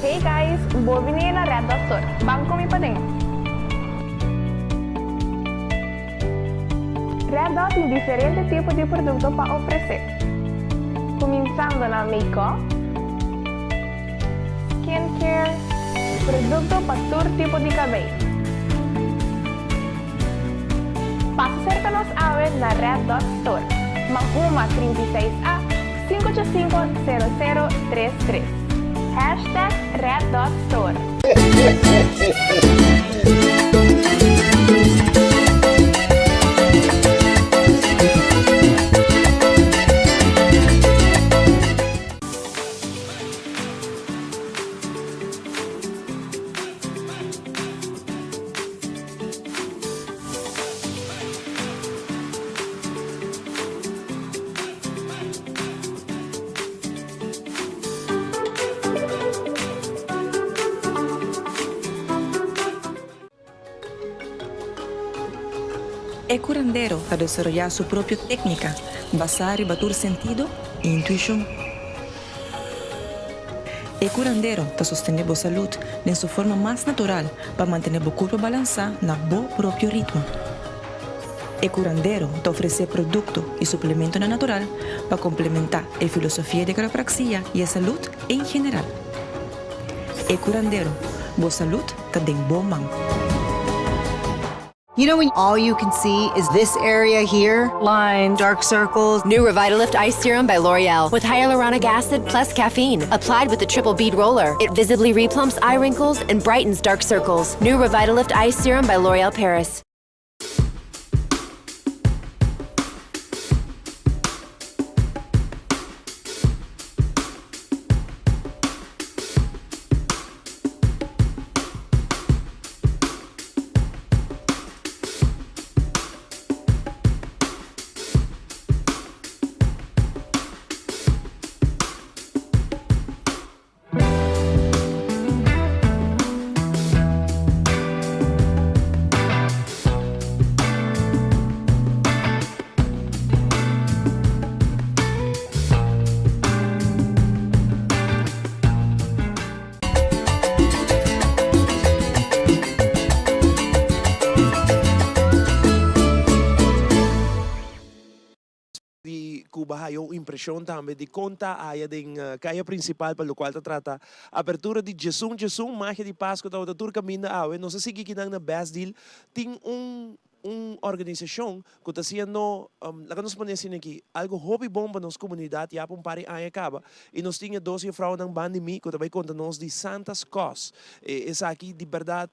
Hey guys, bem-vindos na Red Dot Store. Vamos comigo para dentro. Red Dot tem diferentes tipos de produtos para oferecer. Começando na make-up, skincare, produto para todo tipo de cabelo. Passa cerca-nos a na Red Dot Store. Mahuma 36A 585-0033. Hashtag Red Dot Store. El curandero a desarrollar su propia técnica, basada en batur sentido e intuición. El curandero te sostiene la salud en su forma más natural para mantener el cuerpo balanceado en su propio ritmo. El curandero te ofrece productos y suplementos natural para complementar la filosofía de quiropraxia y la salud en general. El curandero, la salud te den buen man. You know when all you can see is this area here? Lines, dark circles. New Revitalift Ice Serum by L'Oreal with hyaluronic acid plus caffeine. Applied with the triple bead roller, it visibly replumps eye wrinkles and brightens dark circles. New Revitalift Ice Serum by L'Oreal Paris. Bahayong impressão também de conta a área de caia principal para o qual se trata abertura de Jesum Magia de Pasco da outra caminho a não sei se que na Best Deal tem organização que está sendo, lá que nós ponemos aqui, algo hobby bom para nossa comunidade, já para um par de anos acaba. E nós tínhamos 12 vrouwen na pandemia, que também conta nós de Santas Cos. Essa aqui, de verdade,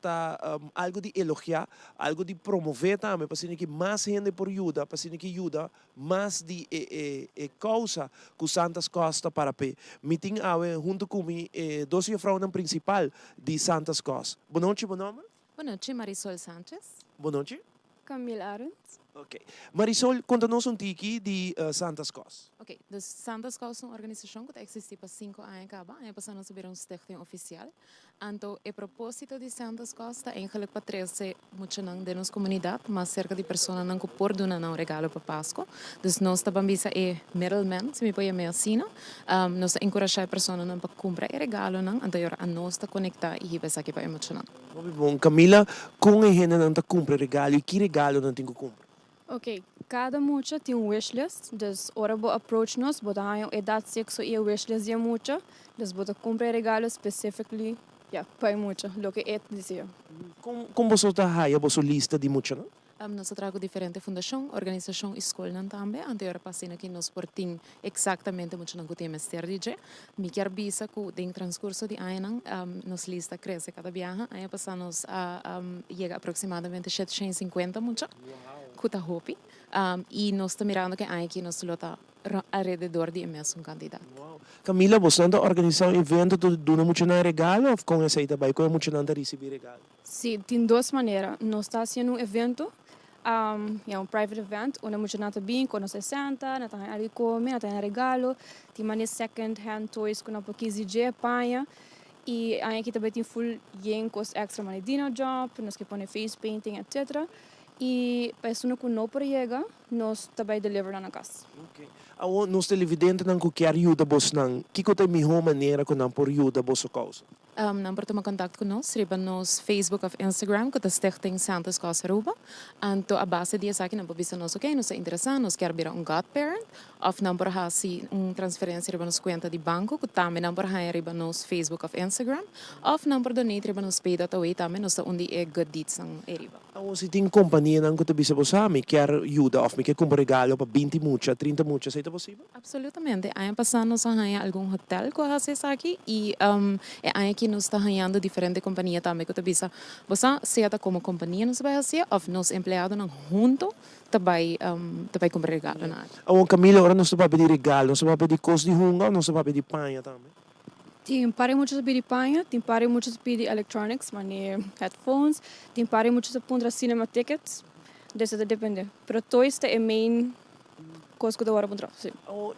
algo de elogiar, algo de promover também, para que mais gente por ajuda, para que ajuda mais de causa que Santas Cos está para pé. Meeting junto com 12 vrouwen principal de Santas Cos. Boa noite, bom nome? Boa noite, Marisol Sanchez. Boa noite. Camila Arends. Ok. Marisol, conta-nos tiki de Santas Cos. Ok, dus Santas Cos é uma organização que existe para 5 anos acaba. Ano passado nós tivemos stichting oficial. Então, o propósito de Santas Cos é eigenlijk para trazer muito não de nossa comunidade, mas cerca de pessoas não que por donar um regalo para Pasco. Dus nós também é middleman, se me põe a assina. Nós encorajar pessoas não para comprar regalo não, então a nós está conectar e vai aqui para emocionar. Bom, Camila, com a gente não está compra regalo e que regalo não tem que comprar? Ok, cada mucha tem um wishlist, dus ora bo approach nos, bo da a idade sexo e wishlist ya mucha, dus bo da compra regalo specifically, para mucha, lo que é dizia. Como você está aí, você lista de mucha, não? Nós trago diferente fundação, organização e escola também. Anterior passei aqui nos portim exatamente muito não temos ter DJ. Me quer bisa que em transcurso de ano nos lista cresce cada viagem. Aí passamos a chega aproximadamente 750 muito. Kuta hopi. E nós estamos mirando que aqui nos lota alrededor de mesmo candidato. Camila, você anda organizando um evento do não muito regalo ou com essa ideia com muito não receber regalo? Sim, tem duas maneiras. Nós estamos fazendo um evento. É um private event, onde muita gente vem, quando se senta, não tem ali come, não tem regalo, tem maneira second hand toys com um pouquinho de panha e aqui também tem full yenkos extra maneira dinner job, nós que põe face painting, etc. E para pessoa que não pode chegar, nós também deliver na casa. Okay. Nós televidentes não quer ajuda você não, que é a melhor maneira que não por ajuda você causa? Não pode tomar contato conosco, riba nos Facebook ou Instagram, que está stichting Santas Cos Aruba. Então, a base disso aqui, não pode ser nós, ok, nós é interessante, nós quer virar godparent, ou não pode fazer uma transferência riba nos conta de banco, que também não pode fazer riba nos Facebook ou Instagram, ou não pode donar riba nos pay.away, também nós onde é good deeds ang riba. Se tem companhia não que te bisa você, me quer ajuda, ou me quer comprar regalo para 20 mucha, 30 mucha, é possível? Absolutamente. Aí passando nós a algum hotel que faz aqui e aí que nós está ganhando diferentes companhias também que te bisa. Você seja como companhia nos vai fazer ou nos empregados não junto também comprar regalo na. Camila, agora nós vamos pedir regalo, nós vamos pedir coisa de hunga, nós vamos pedir panha também. Tem para muitos pedir panha, tem para muitos pedir electronics, maneira headphones, tem para muitos pondra cinema tickets, desse depende. Pero todo isso é main coisa que eu vou mostrar.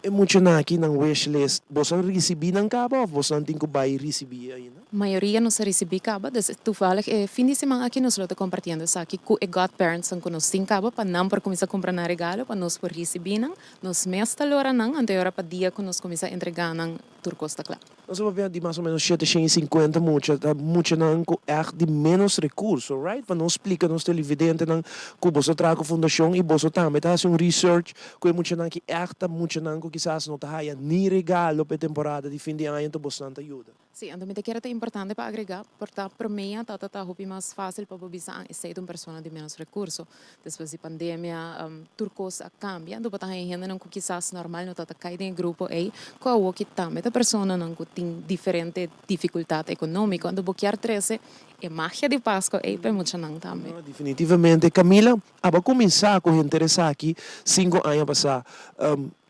É muito na aqui na wishlist, você receber não cabo ou você não tem que vai receber ainda? Maioria não se recebe cabo, dus toevallig fim de semana aqui nós estamos compartilhando isso aqui com godparents que nós temos cabo para não por começar a comprar na regalo para nós por receber não, nós mesta lora não, anterior para dia que nós começar a entregar não turcosta claro. Nós vamos ver de mais ou menos 750 muito não é de menos recursos, right? Para nós explicar nos televidentes não que você traga a fundação e você também está fazendo research que é muito não que é muito não que quizás não está aí nem regalo para temporada de fim de ano então você não ajuda. Sim, então me te quero importante para agregar, porque para mim está mais fácil para você ser uma pessoa de menos recursos. Depois da pandemia, turcos cambia, então para gente não que quizás normal não está caído em grupo aí, com o que também a pessoa não tem diferente dificuldade econômica, então porque treze é magia de Pasco aí para muita não também. Definitivamente, Camila, a começar com interessar aqui 5 anos passar,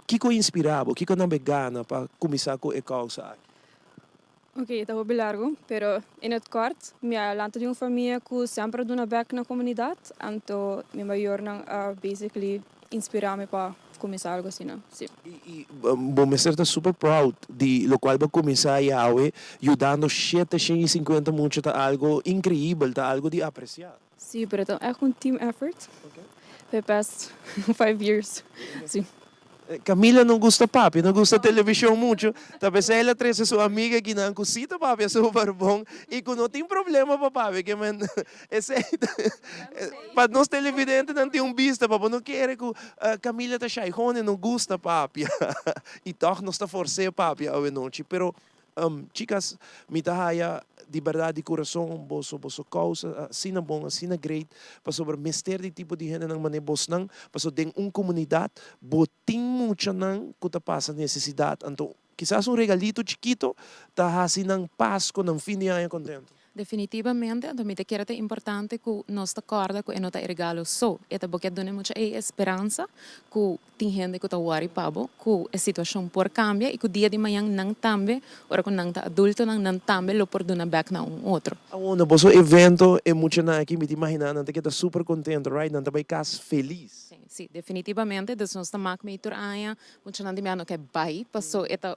que inspirava, que não begana para começar com a causa aqui? Ok, está bem largo, pero em kort, minha lanta de uma família que sempre dá back na comunidade, então minha maior não basically inspirar-me para começar algo assim, não? Sim. Bom, me está super proud de lo qual vai começar a ajudando 750 muito tá algo incrível, tá algo de apreciar. Sim, pero é um team effort. Okay. For the past 5 years. Sim. Camila não gosta papi, não gosta televisão muito. Talvez ela traz sua amiga que não cosita papi, é super bom. E que não tem problema para papi, que man, para nós televidentes não tem vista, papi, não quer que Camila está chaihone, não gosta papi. E toch nós está forçando papi a noite. Pero, chicas, me tá de verdade de coração, bosso causa, assim na bom, assim na great, para sobre mister de tipo de gente nang mane bos nang, para so den comunidade, botin mucha nang kuta passa necessidade, então quizás regalito chiquito, tá assim nang Pasco, nang fim de ano contento. Definitivamente, também te quero importante que nós acorda que não tá regalo só. E tá porque dona muita esperança que tem gente que tá worry pabo, que a situação por cambia e que o dia de manhã não tambe, ora que não tá adulto não tambe, lo por dona back na outro. Ano, boso evento é muito na aqui me imagina, não te queda super contento, right? Não te vai casa feliz. Sim, definitivamente, dus nós estamos aqui meio aia, muito não dimano que vai, passou esta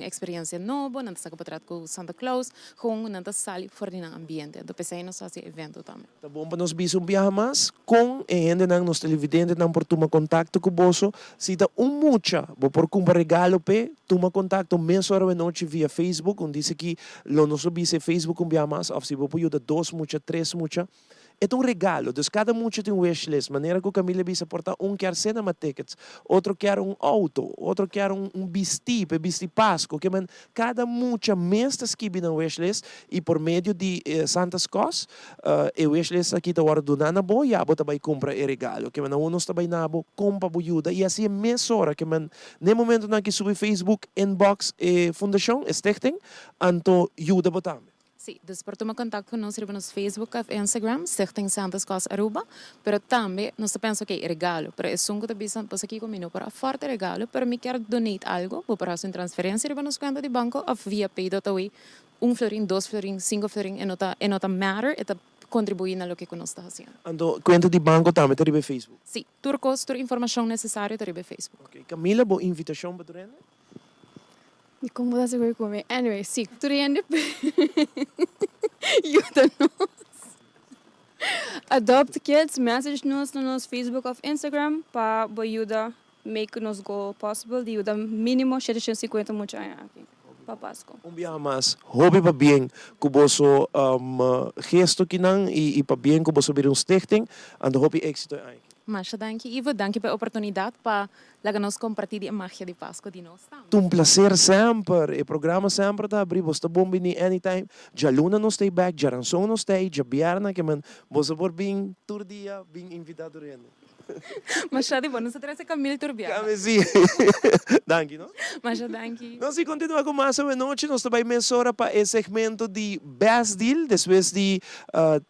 experiência nova, não está para com Santa Claus, com não está sali fora do ambiente. Então pensei nós fazer evento também. Tá bom para nós bisum viajar mais com a gente não nos televidentes não por tomar contato com o bosso, se dá mucha, vou por comprar regalo pe, toma contato mês hora de noite via Facebook, onde diz que lo nosso bise Facebook viajar mais, ou se vou por ajuda 2 mucha, 3 mucha. É regalo, dus cada mucho tem wishlist, maneira que a Camila bisa porta quer cinema tickets, outro quer auto, outro quer bisti, bisti Pasco, que man, cada mucha mês esquibi na wishlist e por meio de Santas Cos, e wishlist aqui tá hora do nana bo, e abo também compra e regalo, que man, unos também nabo, compra bujuda, e assim é mês hora, que man, no momento na que sube Facebook, inbox e fundação, stichting, anto ajuda botam. Sim, dus por tomar contato conosco no Facebook e Instagram, Stichting Santas Cos Aruba, pero também nós pensa que regalo, pero é sungo da bisa posso aqui comigo para forte regalo, pero me quer donar algo, vou para fazer transferência de nos conta de banco ou via PayDotaway, florin, 2 florin, 5 florin, e nota matter, e contribuir na lo que nós está fazendo. Ando conta de banco também tem Facebook. Sim, turcos, tur informação necessária tem Facebook. Okay, Camila, boa invitação para tu E como dá seguro comer? Anyway, sim, tu riende. Ajuda-nos. Adopt Kids, message-nos no nosso Facebook ou Instagram para ajudar make nos goal possible de ajuda mínimo 750 muito aqui. Para Pasco. Dia mais, hobby para bem, que você gesto que não e para bem que você vir stichting, and hobby êxito aí. Mas danke Ivo, danke pela oportunidade para nos compartilhar a magia de Pasco de nós. Um prazer sempre, o programa sempre está abrindo, você bom vir anytime, já luna não stay back, já ranção não stay, já bierna que man, você por bem todo dia, bem invitado rende. Mas já de bom, não se trata de Camila Turbiana. Sim. Danke, não? Mas já danke. Nós continuamos com mais uma noite, nós também meia para esse segmento de Best Deal, depois de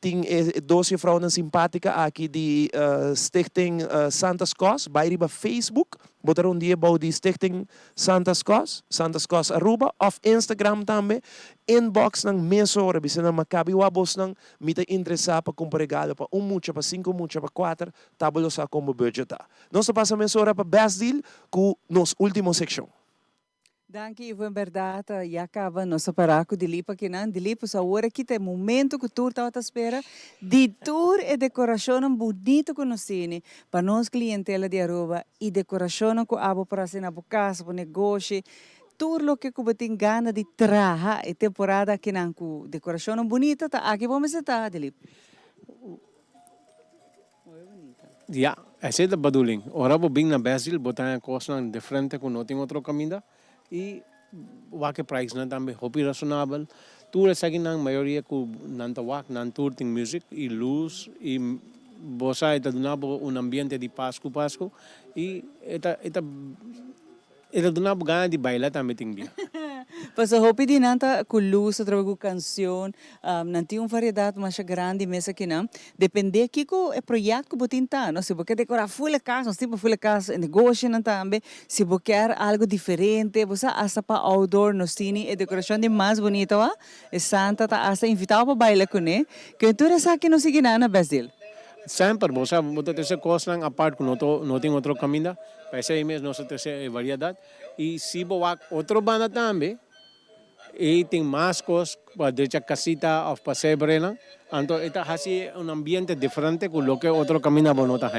tem 12 vrouwen simpáticas aqui de Stichting Santas Cos, vai ir para Facebook, botar dia para de Stichting Santas Cos Aruba, ou Instagram também, inbox ng meia hora, bisa na makabi wabos ng mita interessa para comprar regalo para mucha, para 5 mucha, para 4, tablo sa como budget. Nós passamos meia hora para Best Deal com nossa última seção. Danke, Ivo, em verdade, já acaba nosso paraco de lipa que não, de lipa, só hora que tem momento que o tour está à espera, de tour e decoração bonita que nós temos, para nós clientela de Aruba, e decoração que abo para ser na casa, para negócio, tour lo que tem gana de trabalhar, e temporada que não, com decoração bonita, tá aqui vamos estar, de lipa. Ja, essa é a bedoeling. Ora, vou bem na Basil, botar a coisa de frente com não tem outro caminho. E o que price não também hobby razonável. Tudo essa aqui na maioria que não tá wak, não tour tem music e luz e você está dando ambiente de Pasco e eta dando ganha de bailar também tem dia. Paso hopi di nanta com luz, trabalho canção, nanti variedade mais grande mesa que não. Depende aqui com o projeto que botin tá, não se você decorar full casa, nós tipo full casa, negócio não também, se você quer algo diferente, você hasta para outdoor nós tini a decoração de mais bonita, wa? E Santa tá hasta invitado para bailar com ele. Que tu essa aqui não sigue nada Brasil. Sempre, você botar essa coisa a parte que não tem outro caminho, para esse mês nós temos variedade. E se boa outro banda também, e tem mais coisas para deixar casita ou para ser brena, então está assim ambiente diferente com o que outro caminho não está.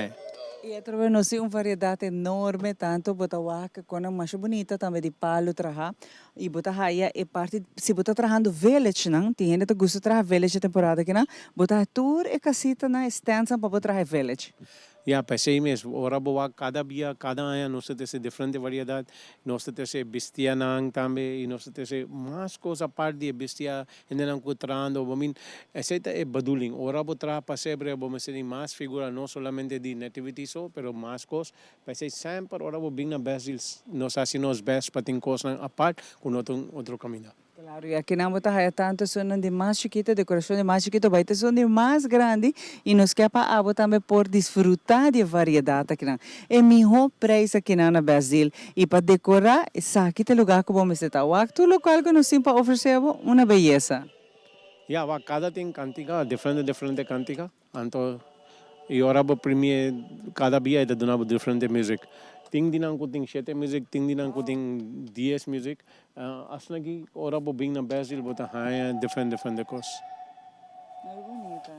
E através nós temos variedade enorme, tanto botar waka com a mais bonita também de palo traha e botar raia e parte se botar trahando village não, tem gente que gosta de trabalhar village temporada aqui não, botar tour e casita na extensa para botar village. Ya, PC mes, ora bawa cada dia, cada ano, nós temos diferente variedade, nós temos bestia nang também, e nós temos mais coisa a parte de bestia, ainda não encontrando, aceita é baduling, ora botra pasebre, vamos ter mais figura, não somente de nativity so, pero mais coisa, vai ser sempre ora bo bing na Brasil, nós assinamos best para ter coisa a parte, com outro caminho. Claro, y aquí no hay tanto, son de más chiquito, decoración de más chiquito, vai son de más grande y nos queda abo también por disfrutar de variedad aqui não. É melhor preço aqui na Brasil e para decorar, sabe que lugar que vamos estar. O acto local que nos sempre oferecemos uma beleza. Ya, va cada tem cantica, diferente cantica, anto e ora bo premier cada dia é dona diferente music. Ting dinang ko ting 7 music, ting dinang ko ting 10 music. Asna ki ora bo bing na Brazil bota haya different course. Muito bonita.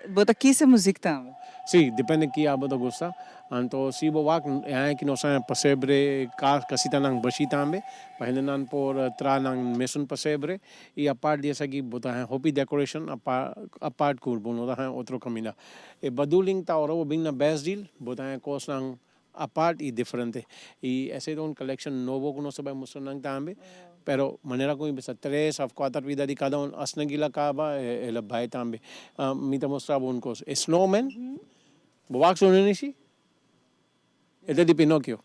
Bota aqui essa música também. Sim, depende que abo da gosta. Anto si bo wak é que nós pasebre kasita nang bashi tambe, pahinda nan por tra nang mesun pasebre e a parte dessa aqui bota hopi decoration a parte kur bono da outro caminho. E baduling ta ora bo bing na Brazil bota cost nang a parte e diferente. E esse é collection novo que nós vai mostrar nang tambe. Pero manera como bisa 3 ou 4 vida de cada um asna gila kaba ela vai tambe. Mita mostrar bon coisa. Snowman. Bawak so nisi. Ito di Pinocchio.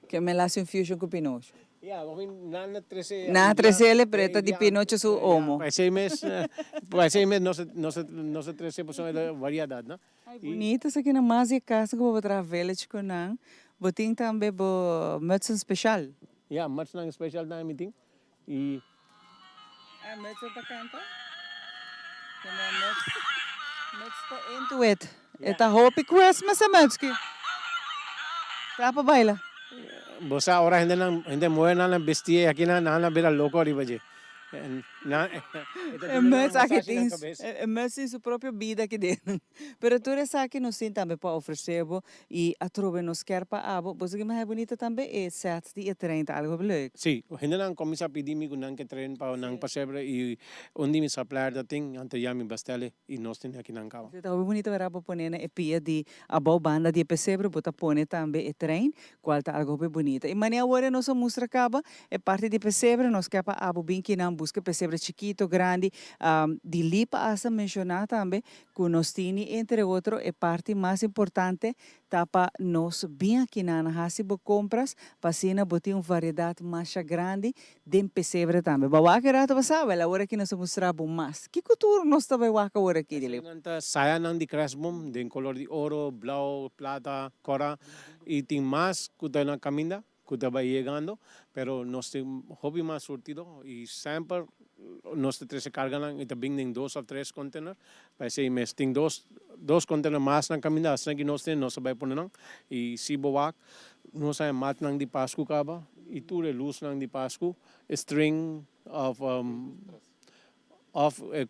Que me la hace fusion com Pinocchio. Yeah, na 13. Na 13 preta di Pinocchio su homo. Para 6 meses, não se 13% da variedade, não? Bonita essa aqui na Magia casa que vou botar village com não. Botin também bo mutzen special. Ja, much nang special na meeting. E mutzen pa kanta. Kena mutzen into it. Eta Happy Christmas a mutski. Trapa baila. Bosa ora hindi mueve na bestie aqui na bira loco ri baje. Mas aqui tem sua própria vida aqui dentro. Pero tu sabe que nós temos também para oferecer e a trove nos quer para abo. Você que mais bonita também é certo de trein algo leuk. Sim, ainda não começa a pedir me nang que trein para nang pasebre e onde me supplier da ting ante já me bastele e nós temos aqui nang kawa. Então é bonito ver abo poner e pia de abo banda de pasebre bota pone também e trein qual tá algo bonita. E mania agora nós mostra acaba é parte de pasebre nós quer para abo bem que não busca pesebre chiquito, grande, de lipa hasta mencionar também que nós temos, entre outros, é parte mais importante para nós bem aqui na Hasibo compras, para cima botar uma variedade mais grande de pesebre também. Bawa que era tu sabe, a hora que nós mostramos mais. Que cultura nós também waka hora aqui dele? Saya nang di crashboom, de color de ouro, blau, plata, cora, e tem mais que tá na caminha, que tá vai chegando, pero nós temos hobby mais surtido e sempre nós temos carga e também tem 2 ou 3 containers, vai ser mês tem 2 containers mais na caminha, assim que nós vai pôr não e se boak nós é mat nang di Pasco kaba e tudo é luz nang di Pasco, string of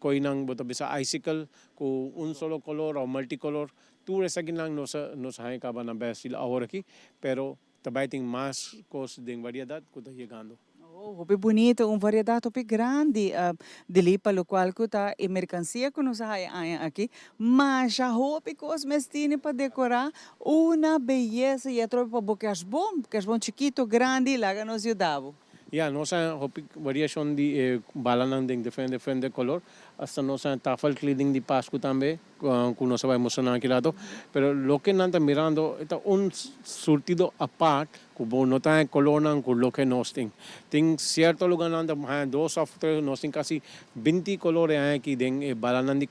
koi nang bota bisa icicle com solo color ou multicolor, tudo essa que nang nós hai kaba na Brasil agora aqui, pero também tem mais coisas de variedade que está chegando. Hopi bonito, uma variedade hopi grande de lipa, lo qual que tá e mercancia que nós aqui, mas já hopi coisas mestine para decorar uma beleza e a tropa para bocas bom chiquito, grande, lá que nos ajudava. Ja, nós hopi variação de balanang de diferente color, hasta nós tafel cleaning de Pasco também, que nós vai mostrar aqui lado, pero lo que nanta mirando é surtido a parte que não tem color nang que lo que nós tem certo lugar nanta 2 ou 3 nós tem quase 20 colores aqui de balanang de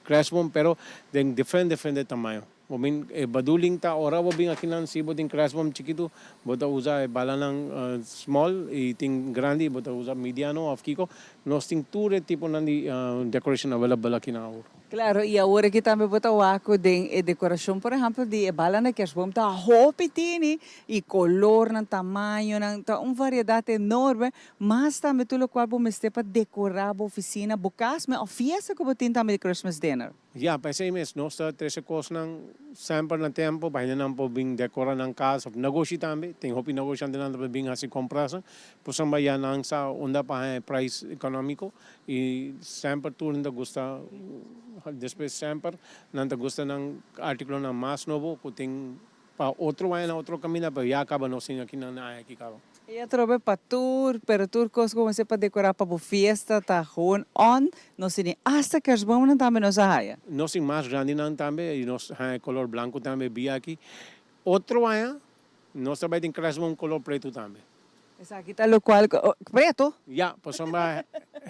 crashbomb, pero de diferente tamanho. Baduling ta ora bo bing akinan sibo ting crashbomb chiquito bota usa balanang small e ting grande bota usa mediano of kiko nós ting ture tipo nandi decoration available aqui na hora. Claro, e agora que também bota o arco de decoração, por exemplo, de bala na cashbomb, tá roupa tini e color, ng tamanho, tá uma variedade enorme, mas também tudo o qual vamos ter para decorar a oficina, bukas, mas a fiesta que botin também de Christmas dinner. Ja, para 6 meses, nós temos coisas nang sempre na tempo, para não po bing decorar ng casa, negócio também, tem hopi negócio também para bing assim comprar, por samba ya nang sa onda pa price econômico e sempre tudo ainda gosta después sempre nanta gusta ng artikulo ng mas novo kuting pa otro ay na otro camina pero ya acaba no sin aqui na aqui acaba. E a trobe pa tour, pero tour kos como se para decorar para bu fiesta tá on, no sini hasta que as vamos não também nos haya. No sin más grande nan tambe e nos color blanco tambe via aqui. Outro ay nós também tem cresce um color preto também. Esa aqui tá lo cual preto. Ya, pues samba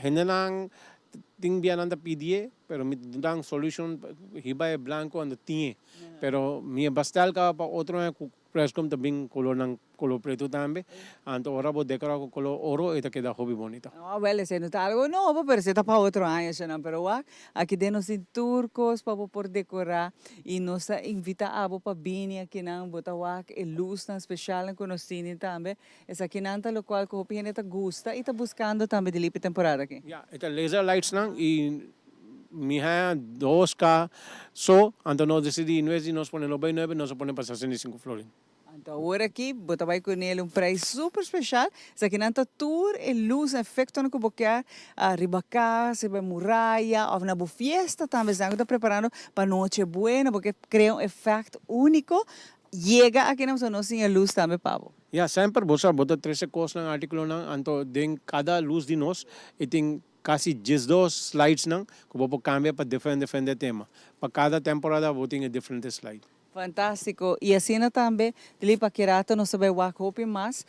henang ting biya nanda PDA pero mi dang solution hiba e blanco ando tinge. Pero mi bastal ka pa otro ay prescom tabing color ng color preto tambe. Anto ora bo decora ko color oro eta queda hobby bonito. No, well, ese no tá algo novo, pero se tá para outro ano, não, pero aqui dentro em turcos para por decorar e nós invita a para vir aqui não botar e luz tão especial que nós temos também. Essa aqui não tá lo qual que o pia tá gusta e tá buscando também de lipe temporada aqui. Ya, eta laser lights nang e miha 2K so anto no decidi investi nos pone 99 nos pone para 65 florin. Então, agora aqui, bota vai com ele preço super especial. Isso aqui não tour e luz, efeito no que boquear, a ribacar, se vai muralha, ou na boa fiesta também, estamos preparando para noite buena, porque cria efeito único. Chega aqui não só nós sem a luz também, Pablo. Ya, sempre bota 13 cosas ng artikulo nang anto den cada luz de nós e tem quase 12 slides nang kung po cambia para defender tema. Para cada temporada voting a different slide. Fantástico. E assim também, dili para Kirato, nós sabemos o que mais,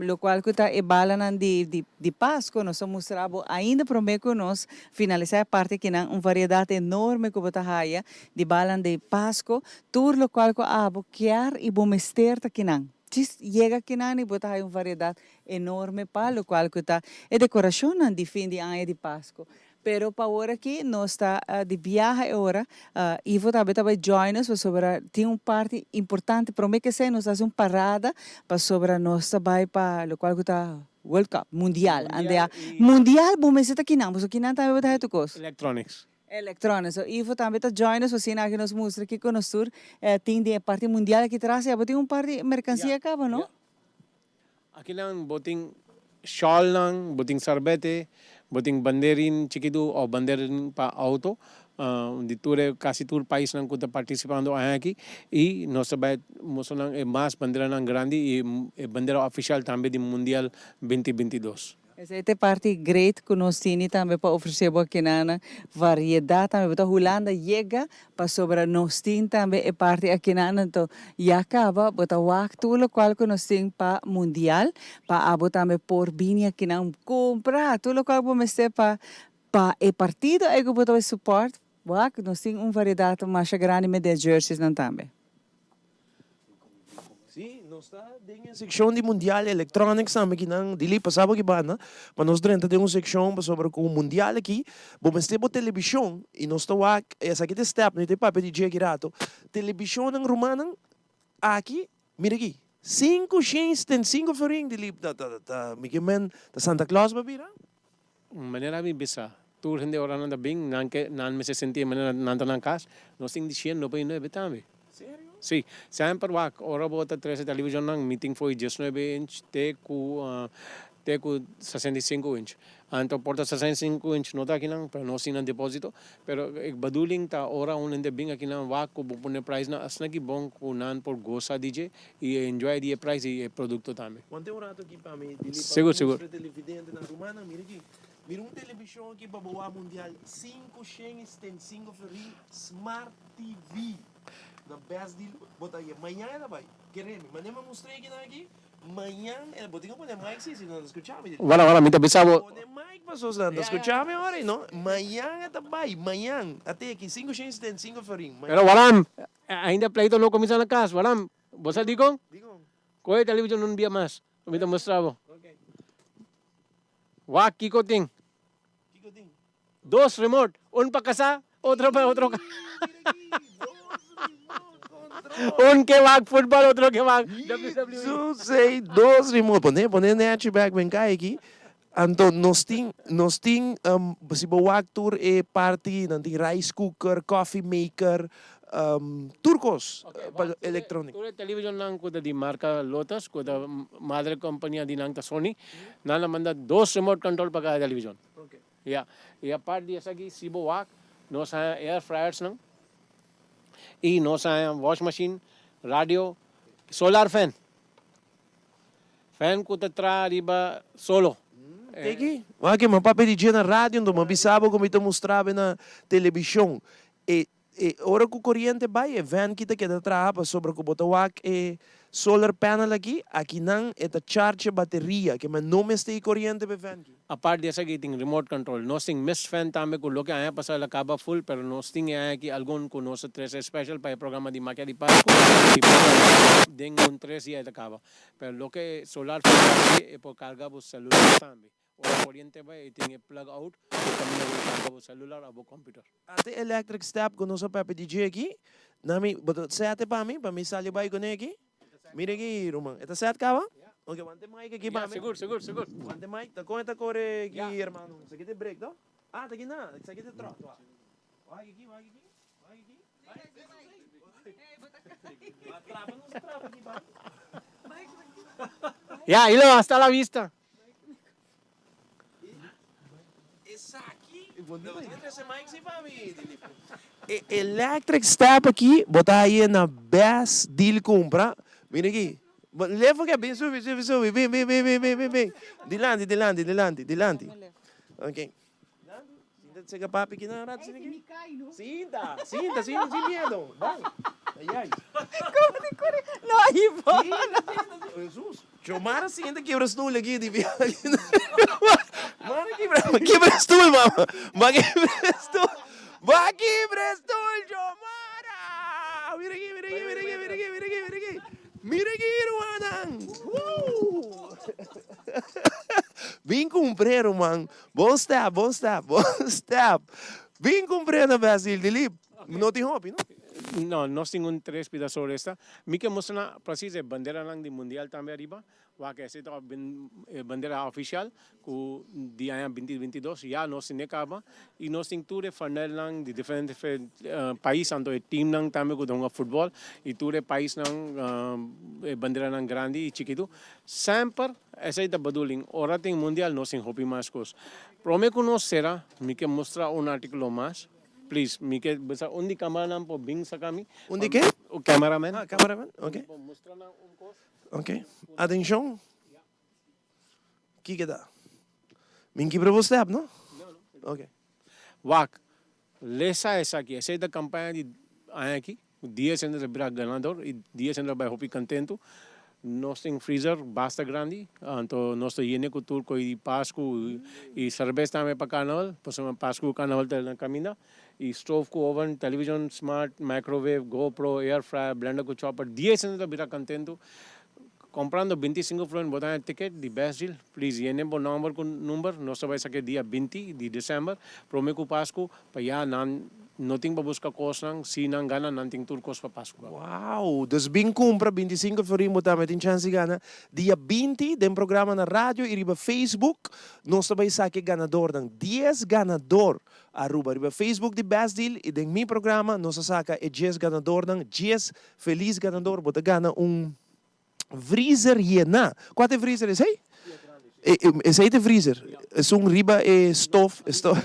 lo qual que está e balanan de Pasco, nós mostramos ainda prometo nós finalizar a parte que não uma variedade enorme que bota haia de balan de Pasco, tur lo qual que abo quer e bomester ta que não. Chega aqui e bota uma variedade enorme para lo qual que está e decoração de fim de ano de Pasco. Pero para agora aqui, nós está de viagem agora, Ivo também join us, sobre tem parte importante, para mim que sei, nós fazemos parada, para sobre nós vai para o qual está World Cup, Mundial. Mundial, bom, mas está aqui não, mas aqui não também vai ter coisa. Electronics. Electronics. So, Ivo também está join us, assim, aqui nos mostra aqui com nós, tem de parte mundial aqui atrás, e tem parte mercancia acaba, não? Aqui lang boting shawl lang, boting sarbete, boting banderin chiquito o banderin pa auto de tour casi tour país nang kuta participando aqui e nós sabemos mostrando mais bandeira nang grande e bandeira oficial também do Mundial 2022. Essa é a parte great que nós temos também para oferecer aqui na variedade também para Holanda chega para sobre nós temos também a parte aqui na então e acaba para o tudo qual que nós temos para mundial para abo também por vir aqui na comprar tudo qual vamos ter para o partido é que botar suporte que nós temos uma variedade mais grande de jerseys também. Sim, nós está em seção de mundial electronics também que não dili passava que bana, mas nós dentro tem uma seção sobre o mundial aqui, vamos ter televisão e nós está essa aqui tem step, não tem papel de dia girato, televisão em romano aqui, mira aqui, 5 shins tem 5 florin dili da Mickey-Man da Santa Claus babira. Maneira bem bisa. Tour hindi orang nanda bing nan me se sentia maneira nanda nang kas, nós tem de 199 também. Sí, sempre wak ora bota 13 televisão nang meeting foi 19 inch te ku 65 inch. Anto porta 65 inch nota aqui nang pero no sinan deposito, pero baduling ta ora un ende bing aqui nang wak ko bupune price na asna ki bong ku nan por gosa DJ e enjoy die price e produto também. Quanto ora to aqui para mim dili Seguro. televidente na romana mira aqui. Mira televisão aqui para boa mundial 5 shillings tem 5 florin Smart TV. Na best deal, bota aí, amanhã ela vai. Queremos, mas nem me mostrei aqui. Amanhã, ela botinha põe mic, se não escuchava. Wala, me bisa bo. Põe mic para sós não escuchava agora, não? Amanhã ela vai, amanhã. Até aqui, 5 chances tem 5 florin. Pero walam, ainda pleito no komisa na kas, walam. Bosa digong? Digong. Koy televisão não via mais. Comita mostrava. Okay. Wak kiko ting. 2 remote, un pa casa, otro pa otro ka. Un que wag football, otro que wag WWE. So say 2 remote. Põe net back vem cá aqui. Então, nós tem se boa tour e party, não tem rice cooker, coffee maker, turcos, electronic. Tour television nang kuda di marca Lotus, kuda madre compañía di nang ta Sony, nana manda 2 remote control pa cada television. Okay. Yeah, part di asa gi sibo wak nos air fryers nang, e nos wash machine, radio, solar fan. Fan ko tatra riba solo. Teki, wag mo papedigia na rádio, não mabisabo como ito mostrava na televisão. Ora que o corrente vai, van kita que traba sobre o botawak solar panel aqui não é a charge bateria, que mas não meste corrente be van. Apart dessa que tem remote control, nós tem mist fan também que lo que aya pasar acaba full, pero nós tem que algum com nós tres special para o programa de Magia de Pasco e para den un tres e acaba. Pero lo que solar fan é por carga o celular também. O corriente vai e tem plug out, e também carga o celular ou o computer. Até electric step que nós para pedir aqui, nami, boto sete para mim sali vai com aqui. Mira aqui, Roman, esta sete cava? Ok, mante mic aqui para mim. Seguro. Mante mic, tá com esta corre aqui, hermano. Isso aqui é break, não? Ah, tá aqui não, isso aqui é troca. Vai aqui. Ya, Ilo, hasta la vista. Electric step aqui, botar aí na best deal compra. Mira aqui. Leva que bem, sube. Vem. Dilante. Ok. Sinta papi aqui na rata. Sinta, sem medo. Vai. Ai. Como de correr? Não, Ivana. Jesus. Chomara sinta quebra stool aqui, de viagem. Mano, quebra stool, mama. Vai quebra stool, Chomara. Mira aqui, Ruanang. Vim cumprir, man. Bom step. Vim cumprir na Brasil, Dilip. Não tem hobby, não? No, nós temos três pedaços sobre esta. Me que mostra precisa bandeira lang de mundial também arriba. Wa que essa bandeira oficial que dia 2022 já nós tem acaba e nós temos tudo funnel lang de diferentes países ando team lang também que donga futebol e tudo país lang bandeira lang grande e chiquito. Sempre essa é da baduling. Ora tem mundial nós tem hobby mais coisas. Prome que nós será me que mostra artigo mais. Please, Mike, basta undi kamera nam po bing sa kami. Undi ke? O cameraman. Ah, cameraman. Okay. Okay. Atenção. Que dá? Minki para você, não? Okay. Wak. Lesa essa aqui. Essa é da campanha de aqui. Dia sendo de bra ganador e dia sendo vai hopi contento. Nós tem freezer basta grande, então nós temos com tudo com Pasco e cerveja também para canal, passamos Pasco canal na caminha e stove com oven, televisão smart, microwave, GoPro, air fryer, blender com chopper, dia sendo da bira contento. Comprando 25 florins botar ticket de best deal, please yene bo number com number, nós vai sacar dia 20 de dezembro, prome com Pasco, para já não tem para buscar coisas, se não gana, não tem tudo coisas para Pasco. Wow, dus bem compra 25 florim botar, mas tem chance de ganhar. Dia 20, tem programa na rádio e riba Facebook, nós também saque ganador, 10 ganador. Aruba, riba Facebook de Best Deal e tem meu programa, nós saca 10 ganador, 10 feliz ganador, bota gana freezer hiena. Quanto freezer é esse aí? Esse aí é freezer. É riba e stove. Stove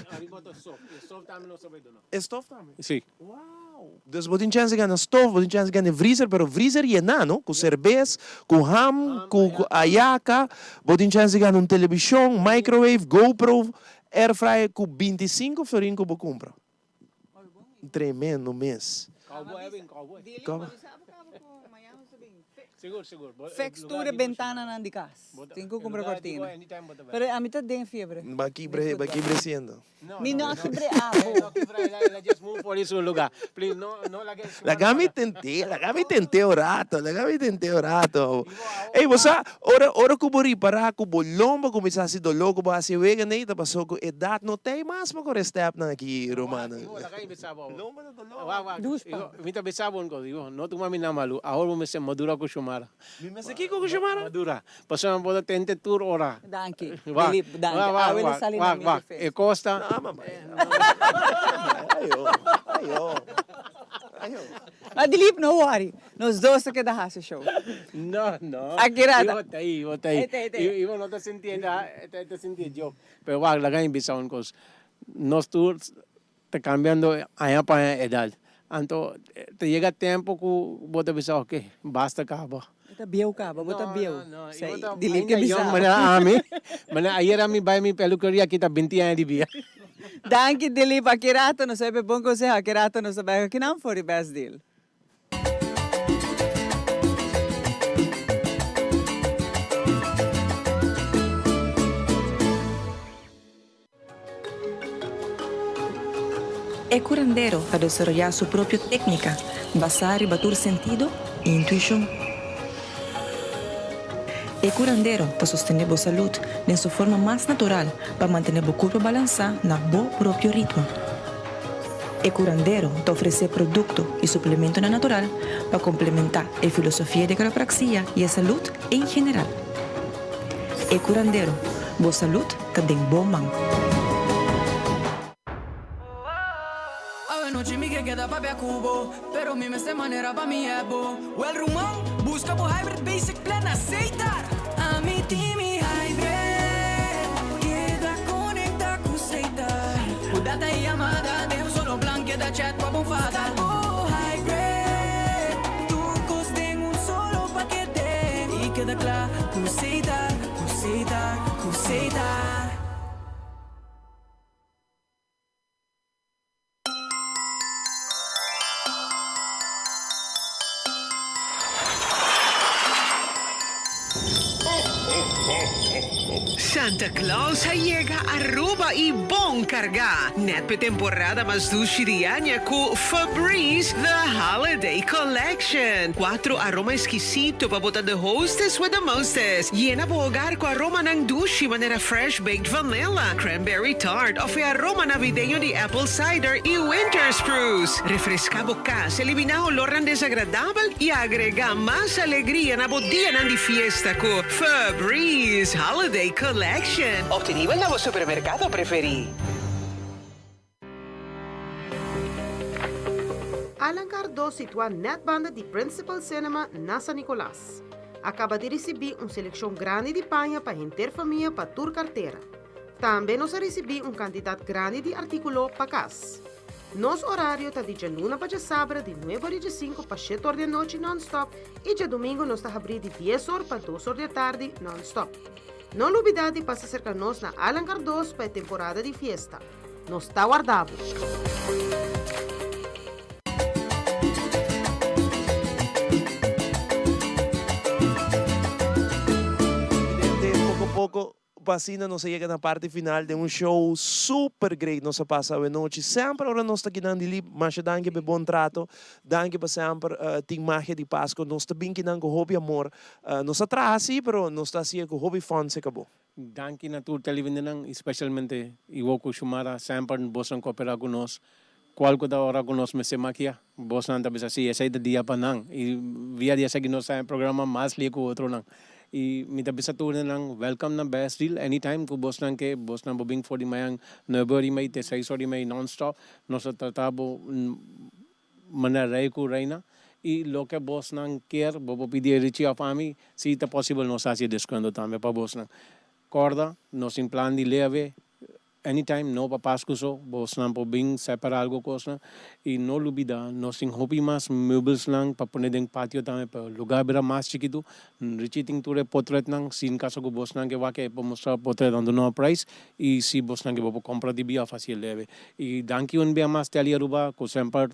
também? Sim. Uau! Dus botin chance de ganhar stove, botin chance de ganhar freezer, pero freezer hiena, não? Com cerveja, com ham, com ayaca, botin chance de ganhar televisão, microwave, GoPro, air fryer com 25 florin que eu vou comprar. Tremendo mês. Cowboy. Seguro. Textura ventana nan di casa. Tengo que comprar cortina. Pero a mitad de fiebre. Va creciendo. Mi no quebre Ela just move por isso lugar. Please, no La gami tenteo rato. Ei, você, ora que bori para que bolomba começar a se dolor, que vai se vega nem tá passou com idade não tem mais para correr step na aqui romana. Lomba do dolor. Mita besabon ko, digo, no tu mami na malu. Ahora me se madura ko shumara. Me se aqui ko shumara? Madura. Pasamos por tente tour ora. Danke. Filip, danke. Awela sali na mi face. E costa. Mas Dilip, no worry. Nós dois que dá esse show. No. Akirata. Ivo tá aí. Ivo não tá sentindo, tá sentindo joke. Pero wag lagay bisa on cos. Nos tour está cambiando allá para edad. Entonces, te llega tiempo que vos te dices, ok, basta cabo. Bota bieu cabo, bota bieu. No, Sei, eu dili que young, bizarro. mana ayer a mi vai mi peluqueria kita 20 anos de via. Danke, Dili, pa kirato, no sabe bom consejo, kirato no sabe que não for o best deal. El curandero a desarrollar su propia técnica, basada en batur sentido e intuición. El curandero está sosteniendo la salud en su forma más natural para mantener el cuerpo balanceado en su propio ritmo. El curandero te ofrece productos y suplementos natural para complementar la filosofía de quiropraxia y la salud en general. El curandero, la salud está en buen mano. Noche mi que queda pa' cubo, pero mi esta manera pa' mi ebo. O el rumón busca por hybrid basic plan aceitar. A mi team y hybrid queda conecta con aceitar. Cuidata y llamada de un solo plan queda chat pa' bufada. Oh hybrid, tu coste en un solo paquete y queda claro con aceitar, con aceitar, con aceitar. Santa Claus llega a Aruba y bon carga. Net temporada mas dushirianya com Febreze The Holiday Collection. 4 aroma exquisito para botar the hostess with the mostest. Llena po hogar com aroma ng dushi manera fresh baked vanilla, cranberry tart o aroma navideño de apple cider y winter spruce. Refresca bocas, elimina olor desagradable y agrega más alegría na día ng fiesta con Febreze Holiday Collection. Obtenible na vostro supermercado preferido. Alan Cardo situa net banda di Principal Cinema na San Nicolás. Acaba de receber seleção grande de panha para interfamília para tur carteira. Também nós recebemos quantidade grande de artículos para casa. Nosso horário está de januna para sábado de 9 de 5 para 7 horas da noite non-stop e de domingo nós está abrindo de 10 horas para 2 horas da tarde non-stop. Não olvidade de passar cerca nós na Alan Cardoso para a temporada de festa. Nós está guardado. Pouco vacina não se chega na parte final de show super great nós passa a noite sempre ora nós está aqui dando ali mas danke be bom trato danke para sempre tem magia de Pasco nós está bem que não com hobby amor nós atrás assim pero nós está assim com hobby fun se acabou danke na tour televisão especialmente eu com Shumara sempre bosan cooperar com nós qual que da hora com nós me se maquia bosan também assim esse é o dia para não e via dia seguir nós programa mais li com outro não e me bisa tuh nang welcome na best deal anytime ko boss nang bobing for di mayang neighbor may te sai sorry may non-stop no sa tatabo manaray ko raina e lo que boss nang care bobo pidi richi of ami si ta possible no sa si descuento tame pa boss nang corda no sin plan di leve anytime no pa Pasco so boss nang po bing separa algo kosna e no lubida no sin hopi mas meubles lang pa pone deng patio tame pa lugar bera mas chiquito recheating ture portrait nang sin caso go boss nang ke wake po mostra portrait dando no price e si boss nang ke bobo compra di bia fácil leve e danke un bia mas tali aruba ko sempre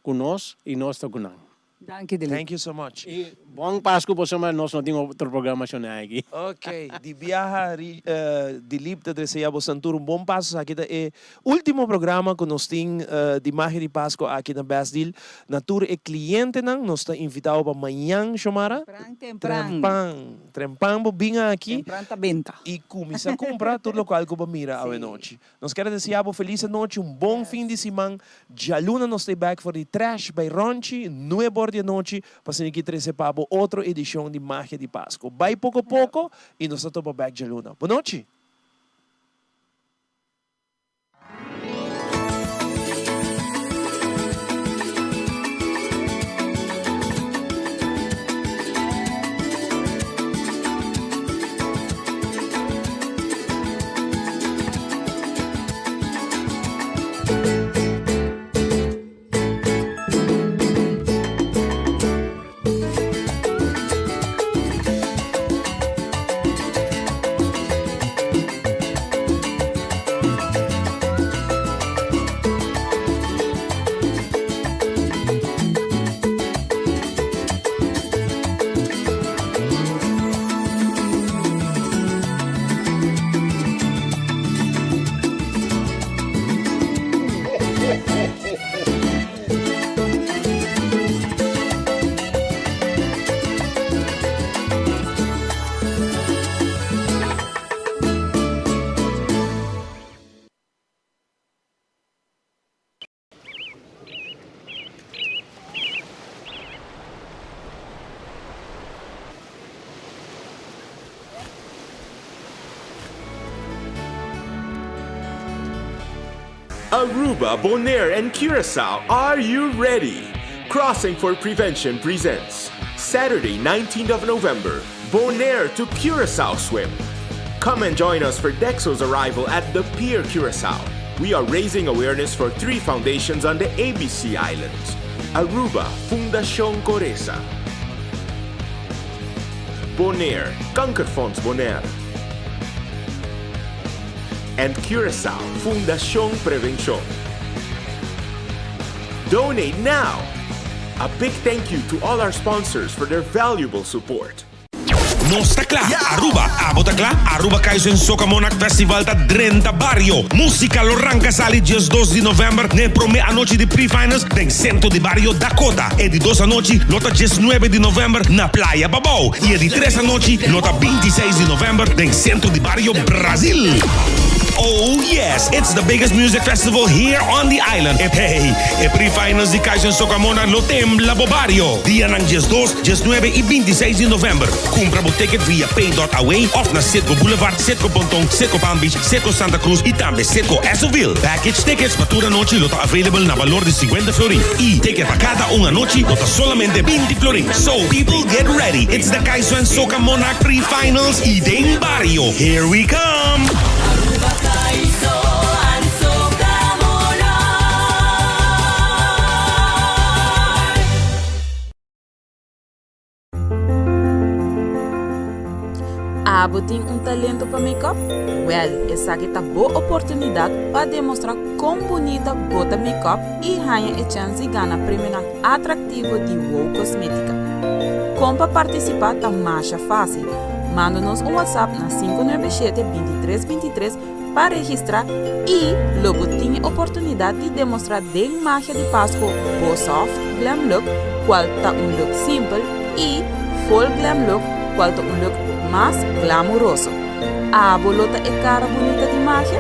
kunos e nos ta kunang Danke, Dilip. Thank you so much. E bom Pasco po sama nós não tem outro programa aqui. Ok, de viaja Dilip te desejamos Santur bom passo aqui é último programa que nós tem de Magia de Pasco aqui na Best Deal. Na tour é cliente não nós está invitado para amanhã chamara. Trempang bobinha aqui. Tempranta benta. E começa a comprar tudo local que mira a noite. Nós queremos desejar feliz noite, bom fim de semana. Já luna nós está back for the trash by Ronchi, 9 de noite, para ser que para outra edição de Magia de Pasco. Vai pouco a pouco e nós estamos back de luna. Boa noite. Thank you. Aruba, Bonaire, and Curacao, are you ready? Crossing for Prevention presents Saturday, 19th of November, Bonaire to Curacao swim. Come and join us for Dexo's arrival at the Pier Curacao. We are raising awareness for 3 foundations on the ABC Islands. Aruba, Fundación Coresa. Bonaire, Kankerfonds Bonaire. And Curacao, Fundación Prevención. Donate now! A big thank you to all our sponsors for their valuable support. Nosta klaar, Aruba, abota klaar, Aruba Kaizo en Soca Monarch Festival ta 30 Barrio. Música lo arranca sali dias 2 de novembro, ne prome a noite de pre-finals, den centro de Barrio Dakota. E di 2 a noite, nota 19 de novembro, na Playa Babao. E di 3 a noite, nota 26 de novembro, den centro de Barrio Brazil. Oh yes, it's the biggest music festival here on the island. Hey, pre-finals de Kaizo en Soca Monarch lo tembla bo Barrio. Dia ng 2, 9 e 26 de novembro. Compra bo ticket via pay.away of na Citgo Boulevard, Citgo Pontong, Citgo Palm Beach, Citgo Santa Cruz e também Citgo Esoville. Package tickets para toda noite lota available na valor de 50 florin. E ticket para cada uma noite lota solamente 20 florin. So people get ready. It's the Kaizo and Soca Monarch pre-finals e den Barrio. Here we come. Abo tem talento para make-up? Well, essa aqui tá boa oportunidade para demonstrar como bonita bota make-up e ganha a chance de ganhar prêmio atrativo de WOW Cosmética. Como para participar tá mais fácil. Manda-nos um WhatsApp na 597-2323 para registrar e logo tem a oportunidade de demonstrar de Magia de Pasco o soft glam look, qual tá look simples e full glam look, qual tá look mais glamouroso. A bolota é cara bonita de Magia?